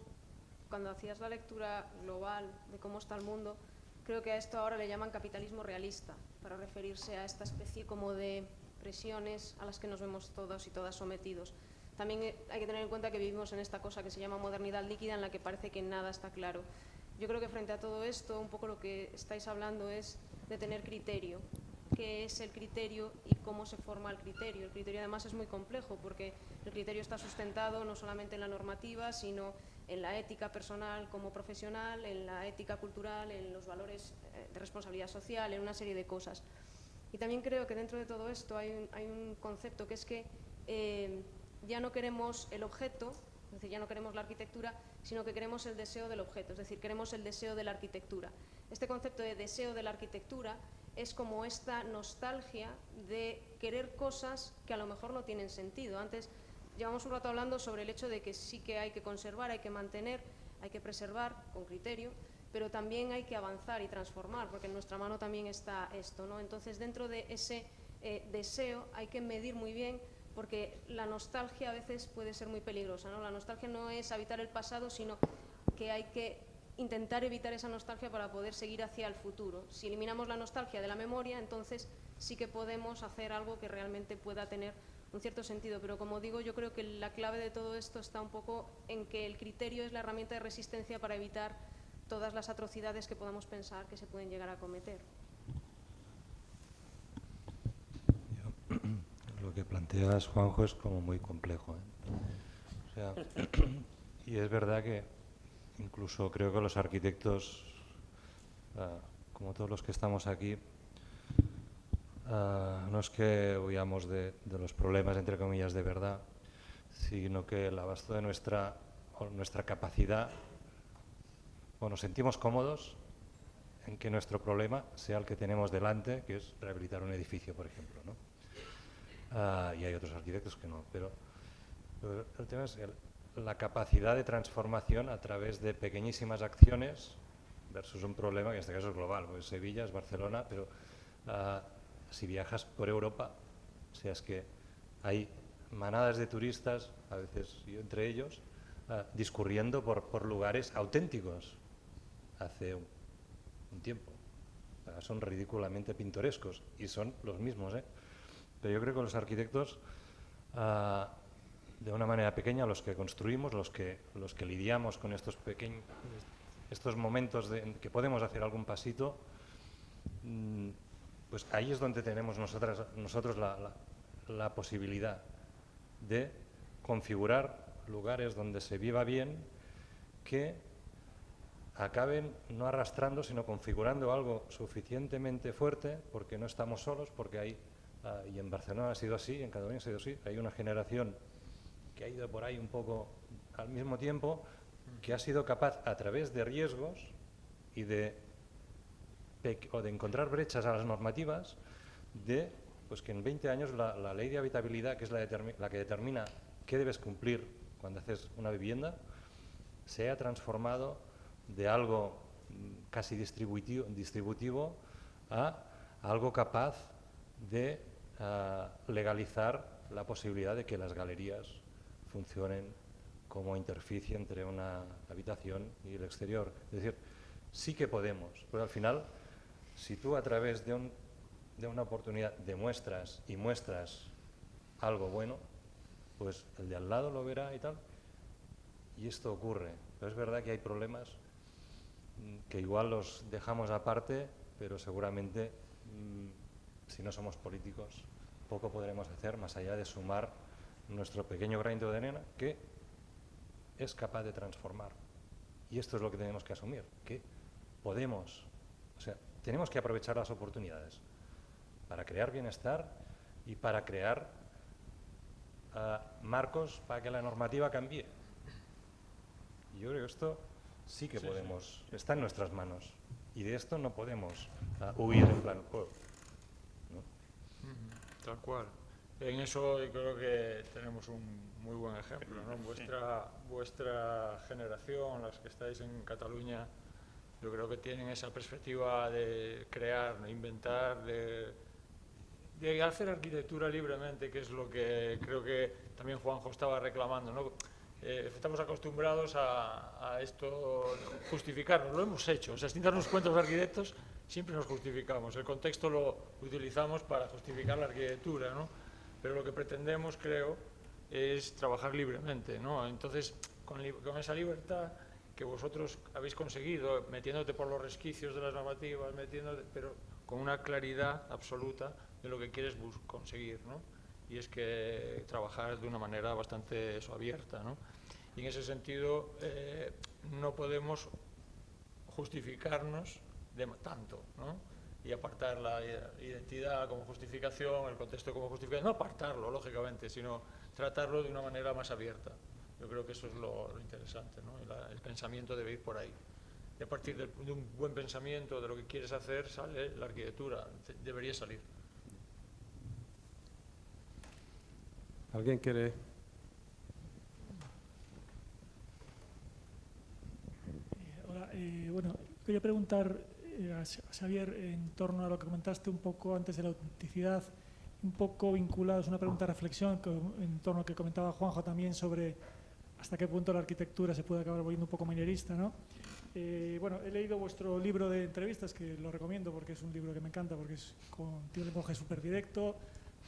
cuando hacías la lectura global de cómo está el mundo, creo que a esto ahora le llaman capitalismo realista, para referirse a esta especie como de presiones a las que nos vemos todos y todas sometidos. También hay que tener en cuenta que vivimos en esta cosa que se llama modernidad líquida, en la que parece que nada está claro. Yo creo que frente a todo esto, un poco lo que estáis hablando es de tener criterio. ¿Qué es el criterio y cómo se forma el criterio? El criterio además es muy complejo porque el criterio está sustentado no solamente en la normativa, sino en la ética personal como profesional, en la ética cultural, en los valores de responsabilidad social, en una serie de cosas. Y también creo que dentro de todo esto hay un concepto que es que ya no queremos el objeto, es decir, ya no queremos la arquitectura, sino que queremos el deseo del objeto, es decir, queremos el deseo de la arquitectura. Este concepto de deseo de la arquitectura es como esta nostalgia de querer cosas que a lo mejor no tienen sentido. Antes llevamos un rato hablando sobre el hecho de que sí que hay que conservar, hay que mantener, hay que preservar con criterio, pero también hay que avanzar y transformar, porque en nuestra mano también está esto, ¿no? Entonces, dentro de ese deseo hay que medir muy bien, porque la nostalgia a veces puede ser muy peligrosa, ¿no? La nostalgia no es habitar el pasado, sino que hay que intentar evitar esa nostalgia para poder seguir hacia el futuro. Si eliminamos la nostalgia de la memoria, entonces sí que podemos hacer algo que realmente pueda tener un cierto sentido, pero como digo, yo creo que la clave de todo esto está un poco en que el criterio es la herramienta de resistencia para evitar todas las atrocidades que podamos pensar que se pueden llegar a cometer. Lo que planteas, Juanjo, es como muy complejo, ¿eh? O sea, y es verdad que incluso creo que los arquitectos, como todos los que estamos aquí, no es que huyamos de los problemas, entre comillas, de verdad, sino que el abasto de nuestra capacidad, o nos sentimos cómodos en que nuestro problema sea el que tenemos delante, que es rehabilitar un edificio, por ejemplo, ¿no? Y hay otros arquitectos que no, pero el tema es la capacidad de transformación a través de pequeñísimas acciones versus un problema que en este caso es global, pues Sevilla es Barcelona, pero si viajas por Europa, o sea, es que hay manadas de turistas, a veces yo entre ellos, discurriendo por lugares auténticos hace un tiempo. Son ridículamente pintorescos y son los mismos, ¿eh? Pero yo creo que los arquitectos, de una manera pequeña, los que construimos, los que lidiamos con estos momentos en que podemos hacer algún pasito, pues ahí es donde tenemos nosotros la posibilidad de configurar lugares donde se viva bien, que acaben no arrastrando, sino configurando algo suficientemente fuerte, porque no estamos solos, porque hay, y en Barcelona ha sido así, en Cataluña ha sido así, hay una generación que ha ido por ahí un poco al mismo tiempo, que ha sido capaz, a través de riesgos y de encontrar brechas a las normativas, de pues que en 20 años la ley de habitabilidad, que es la que determina qué debes cumplir cuando haces una vivienda, se ha transformado de algo casi distributivo a algo capaz de legalizar la posibilidad de que las galerías funcionen como interficie entre una habitación y el exterior. Es decir, sí que podemos, pero al final, si tú a través de una oportunidad demuestras y muestras algo bueno, pues el de al lado lo verá y tal. Y esto ocurre. Pero es verdad que hay problemas que igual los dejamos aparte, pero seguramente, si no somos políticos, poco podremos hacer más allá de sumar nuestro pequeño granito de arena que es capaz de transformar. Y esto es lo que tenemos que asumir, que podemos, o sea, tenemos que aprovechar las oportunidades para crear bienestar y para crear marcos para que la normativa cambie. Y yo creo que esto sí que podemos, está en nuestras manos. Y de esto no podemos huir en plan, ¿no? Tal cual. En eso yo creo que tenemos un muy buen ejemplo, ¿no? Vuestra generación, las que estáis en Cataluña, yo creo que tienen esa perspectiva de crear, de inventar, de hacer arquitectura libremente, que es lo que creo que también Juanjo estaba reclamando, ¿no? Estamos acostumbrados a esto, justificarnos, lo hemos hecho, o sea, sin darnos cuenta los arquitectos siempre nos justificamos, el contexto lo utilizamos para justificar la arquitectura, ¿no? Pero lo que pretendemos, creo, es trabajar libremente, ¿no? Entonces, con esa libertad que vosotros habéis conseguido, metiéndote por los resquicios de las normativas, pero con una claridad absoluta de lo que quieres conseguir, ¿no? Y es que trabajar de una manera bastante abierta, ¿no? Y en ese sentido no podemos justificarnos de tanto, ¿no? Y apartar la identidad como justificación, el contexto como justificación, no apartarlo, lógicamente, sino tratarlo de una manera más abierta. Yo creo que eso es lo interesante, ¿no? El pensamiento debe ir por ahí. Y a partir de un buen pensamiento de lo que quieres hacer, sale la arquitectura, debería salir. ¿Alguien quiere? Hola, bueno, quería preguntar a Xavier en torno a lo que comentaste un poco antes de la autenticidad un poco vinculado, es una pregunta de reflexión en torno a lo que comentaba Juanjo también sobre hasta qué punto la arquitectura se puede acabar volviendo un poco manierista, ¿no? Bueno, he leído vuestro libro de entrevistas, que lo recomiendo porque es un libro que me encanta, porque tiene un lenguaje súper directo,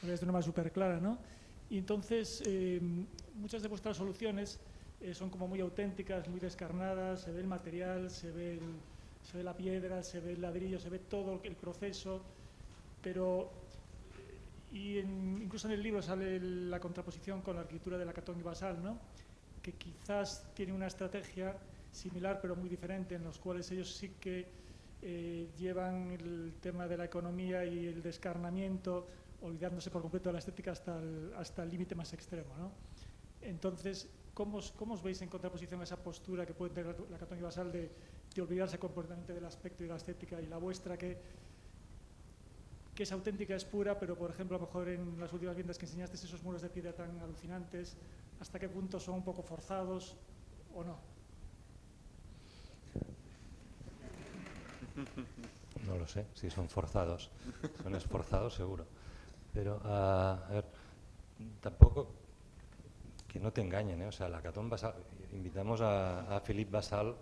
lo ves de una manera súper clara, ¿no? Y entonces, muchas de vuestras soluciones son como muy auténticas, muy descarnadas, se ve el material, se ve la piedra, se ve el ladrillo, se ve todo el proceso, pero incluso en el libro sale la contraposición con la arquitectura de Lacaton y Basalt, ¿no? Que quizás tiene una estrategia similar pero muy diferente, en los cuales ellos sí que llevan el tema de la economía y el descarnamiento, olvidándose por completo de la estética hasta el límite más extremo, ¿no? Entonces, ¿cómo os veis en contraposición a esa postura que puede tener Lacaton y Basalt de olvidarse completamente del aspecto y de la estética, y la vuestra que es auténtica, es pura, pero por ejemplo a lo mejor en las últimas viviendas que enseñaste, esos muros de piedra tan alucinantes, ¿hasta qué punto son un poco forzados o no? No lo sé, si son forzados. Son esforzados seguro. Pero, a ver, tampoco que no te engañen, ¿eh? O sea, Lacaton Basalt, invitamos a Philippe Basalt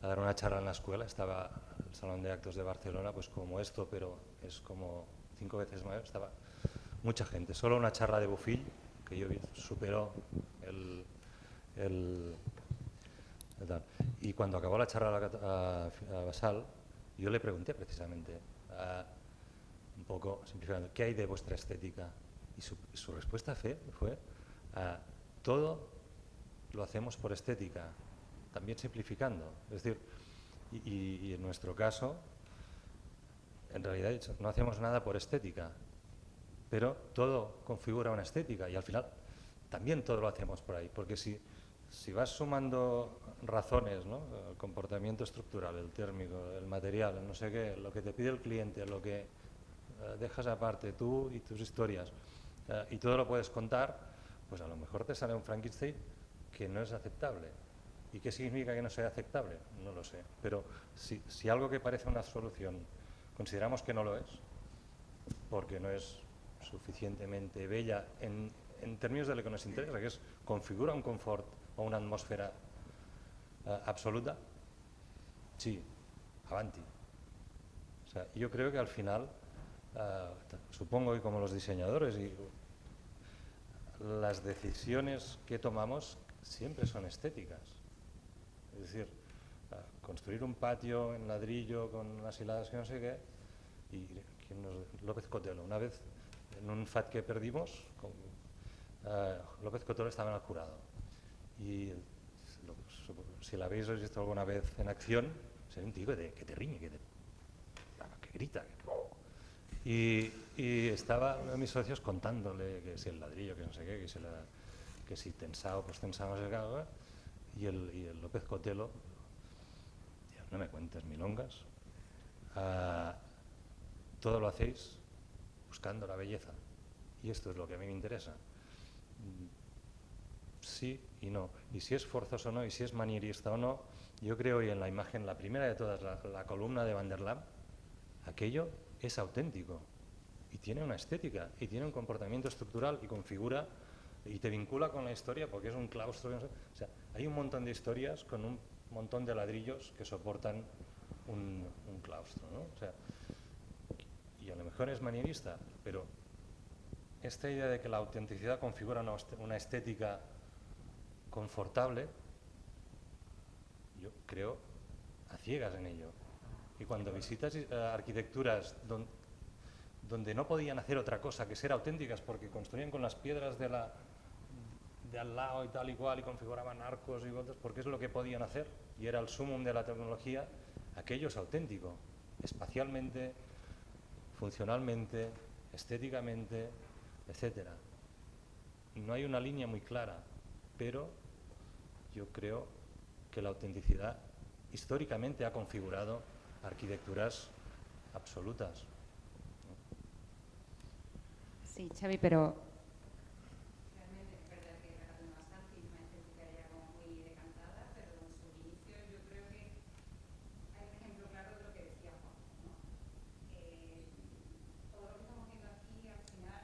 a dar una charla en la escuela, estaba el Salón de Actos de Barcelona, pues como esto, pero es como 5 veces mayor, estaba mucha gente. Solo una charla de Bofill, que yo vi, superó el tal. Y cuando acabó la charla a Basalt, yo le pregunté precisamente, un poco simplificando, ¿qué hay de vuestra estética? Y su respuesta fue, todo lo hacemos por estética, también simplificando. Es decir, y en nuestro caso, en realidad no hacemos nada por estética, pero todo configura una estética y al final también todo lo hacemos por ahí, porque si vas sumando razones, ¿no? El comportamiento estructural, el térmico, el material, el no sé qué, lo que te pide el cliente, lo que dejas aparte tú y tus historias, y todo lo puedes contar, pues a lo mejor te sale un Frankenstein que no es aceptable. ¿Y qué significa que no sea aceptable? No lo sé. Pero si algo que parece una solución consideramos que no lo es, porque no es suficientemente bella en términos de lo que nos interesa, que es configura un confort o una atmósfera absoluta, sí, avanti. O sea, yo creo que al final, supongo que como los diseñadores, y las decisiones que tomamos siempre son estéticas. Es decir, construir un patio en ladrillo con unas hiladas que no sé qué, y López Cotelo, una vez en un FAT que perdimos, López Cotelo estaba en el jurado. Y si la habéis visto alguna vez en acción, es un tío que te riñe, que grita. Y estaba uno de mis socios contándole que si el ladrillo, que no sé qué, que si tensado, pues tensado, no sé qué, y el López Cotelo, no me cuentes milongas, todo lo hacéis buscando la belleza, y esto es lo que a mí me interesa. Sí y no, y si es forzoso o no, y si es manierista o no, yo creo, y en la imagen, la primera de todas, la columna de Van der Lam, aquello es auténtico, y tiene una estética, y tiene un comportamiento estructural, y configura, y te vincula con la historia, porque es un claustro, no sé, o sea, hay un montón de historias con un montón de ladrillos que soportan un claustro, ¿no? O sea, y a lo mejor es manierista, pero esta idea de que la autenticidad configura una estética confortable, yo creo a ciegas en ello. Y cuando visitas arquitecturas donde no podían hacer otra cosa que ser auténticas, porque construían con las piedras de al lado y tal y cual, y configuraban arcos y otros, porque es lo que podían hacer, y era el sumum de la tecnología, aquello es auténtico, espacialmente, funcionalmente, estéticamente, etcétera. No hay una línea muy clara, pero yo creo que la autenticidad históricamente ha configurado arquitecturas absolutas. Sí, Xavi, pero Realmente es verdad que Lacaton Basalt tiene una estética ya como muy decantada, pero en sus inicios yo creo que hay un ejemplo claro de lo que decía Juan, ¿no? Todo lo que estamos viendo aquí al final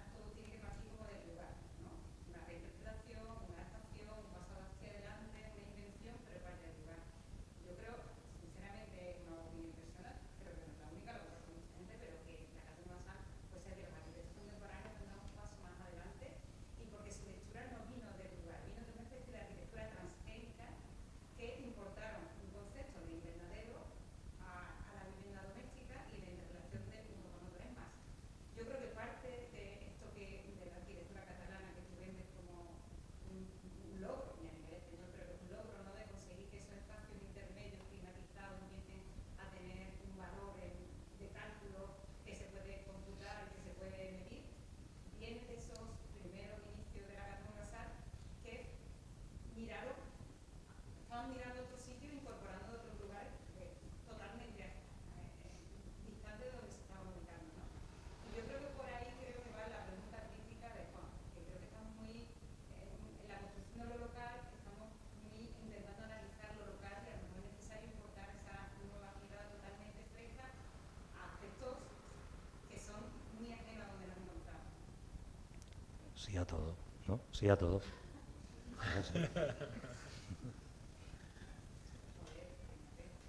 Sí a todo, ¿no? Sí a todo. Sí.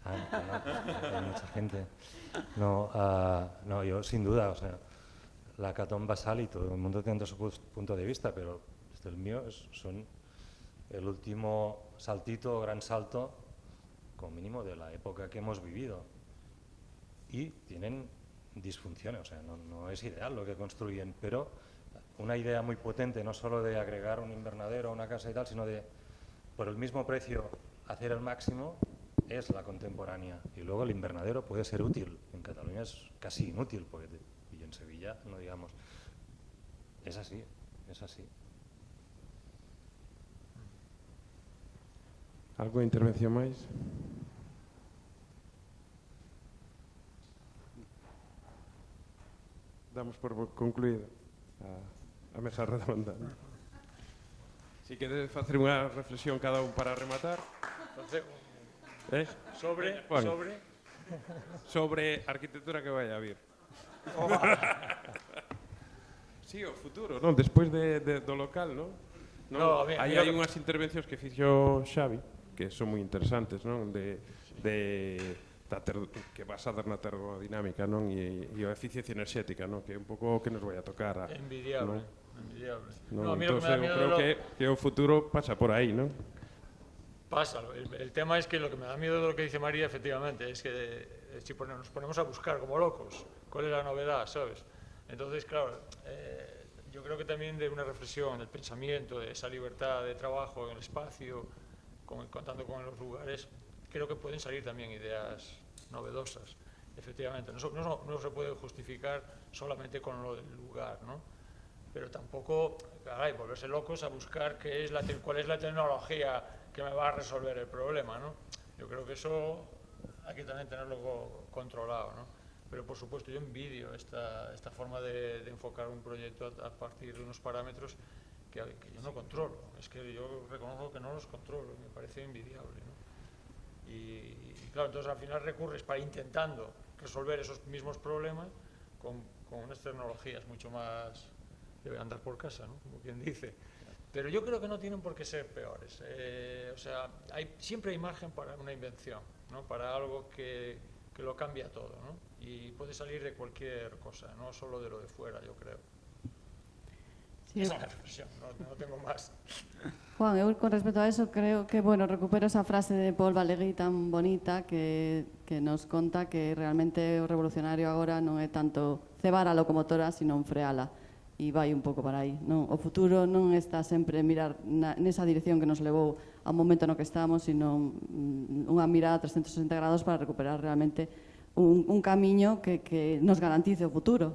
Hay mucha gente. No, yo sin duda, o sea, la Catón Basal y todo el mundo tendrá su punto de vista, pero desde el mío son el último saltito, gran salto, como mínimo de la época que hemos vivido. Y tienen disfunciones, o sea, no es ideal lo que construyen, pero una idea muy potente, no solo de agregar un invernadero a una casa y tal, sino de, por el mismo precio, hacer el máximo, es la contemporánea. Y luego el invernadero puede ser útil. En Cataluña es casi inútil, y en Sevilla, no digamos. Es así, es así. ¿Alguna intervención máis? Damos por concluído a mesa redonda. Si queres facer unha reflexión cada un para rematar. Sobre arquitectura que vai a vir. Sí, o futuro, non? Despois do local, non? Aí hai unhas intervencións que fixo Xavi que son moi interesantes, non? Que basadas na termodinámica, non? E a eficiencia enerxética, non? Que é un pouco o que nos vai a tocar. Envidiable. Entón, creo que o futuro pasa por aí, non? Pasa. El tema es que lo que me da miedo de lo que dice María, efectivamente, es que si nos ponemos a buscar como locos cuál es la novedad, ¿sabes? Entonces, claro, yo creo que también de una reflexión del pensamiento, de esa libertad de trabajo en el espacio, contando con los lugares, creo que pueden salir también ideas novedosas. Efectivamente, no se puede justificar solamente con lo del lugar, ¿no? Pero tampoco, caray, volverse locos a buscar cuál es la tecnología que me va a resolver el problema, ¿no? Yo creo que eso hay que también tenerlo controlado, ¿no? Pero por supuesto yo envidio esta forma de enfocar un proyecto a partir de unos parámetros que yo no controlo. Es que yo reconozco que no los controlo, me parece envidiable, ¿no? Y claro, entonces al final recurres para intentando resolver esos mismos problemas con unas tecnologías mucho más de andar por casa, ¿no? Como quien dice. Pero yo creo que no tienen por qué ser peores. O sea, siempre hay margen para una invención, ¿no? Para algo que lo cambia todo, ¿no? Y puede salir de cualquier cosa, no solo de lo de fuera, yo creo. Sí. Esa es la reflexión, no tengo más. Juan, eu con respecto a eso creo que, bueno, recupero esa frase de Paul Valéry tan bonita que nos conta que realmente o revolucionario agora non é tanto cebar a locomotora, sino freala. E vai un pouco para aí. Non? O futuro non está sempre en mirar nesa dirección que nos levou ao momento no que estamos, sino unha mirada 360 grados para recuperar realmente un camiño que nos garantice o futuro.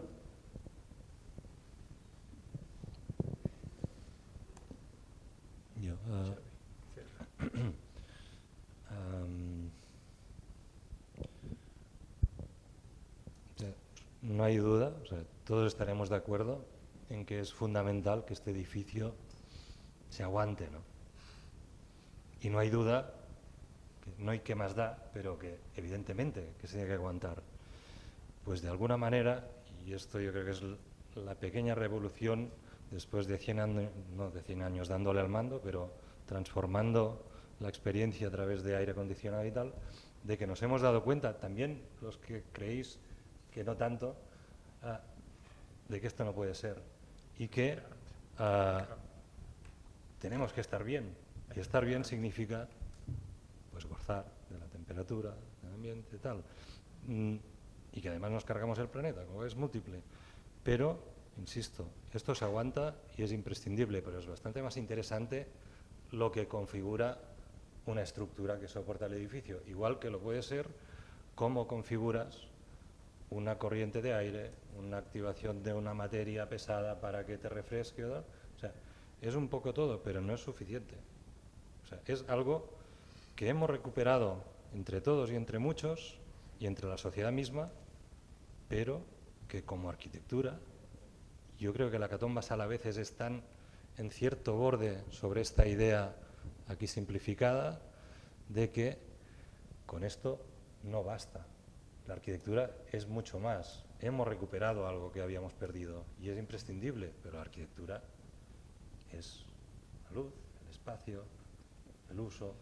No hay duda, o sea, todos estaremos de acuerdo en que es fundamental que este edificio se aguante, ¿no? Y no hay duda, que no hay que más da, pero que evidentemente que se tiene que aguantar. Pues de alguna manera, y esto yo creo que es la pequeña revolución después de 100 años, no de 100 años dándole al mando, pero transformando la experiencia a través de aire acondicionado y tal, de que nos hemos dado cuenta, también los que creéis que no tanto, de que esto no puede ser y que tenemos que estar bien. Y estar bien significa pues gozar de la temperatura, del ambiente y tal. Y que además nos cargamos el planeta, como es múltiple. Pero, insisto, esto se aguanta y es imprescindible, pero es bastante más interesante lo que configura una estructura que soporta el edificio. Igual que lo puede ser cómo configuras una corriente de aire, una activación de una materia pesada para que te refresque. O sea, es un poco todo, pero no es suficiente. O sea, es algo que hemos recuperado entre todos y entre muchos y entre la sociedad misma, pero que como arquitectura, yo creo que la Catón Basal a veces están en cierto borde sobre esta idea aquí simplificada de que con esto no basta. La arquitectura es mucho más. Hemos recuperado algo que habíamos perdido y es imprescindible, pero la arquitectura es la luz, el espacio, el uso,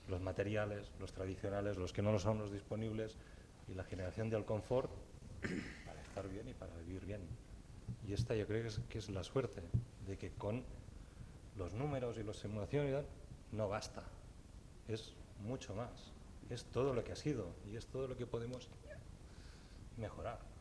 los materiales, los tradicionales, los que no lo son, los disponibles, y la generación del confort para estar bien y para vivir bien. Y esta yo creo que es la suerte, de que con los números y las simulaciones no basta, es mucho más, es todo lo que ha sido y es todo lo que podemos mejorar.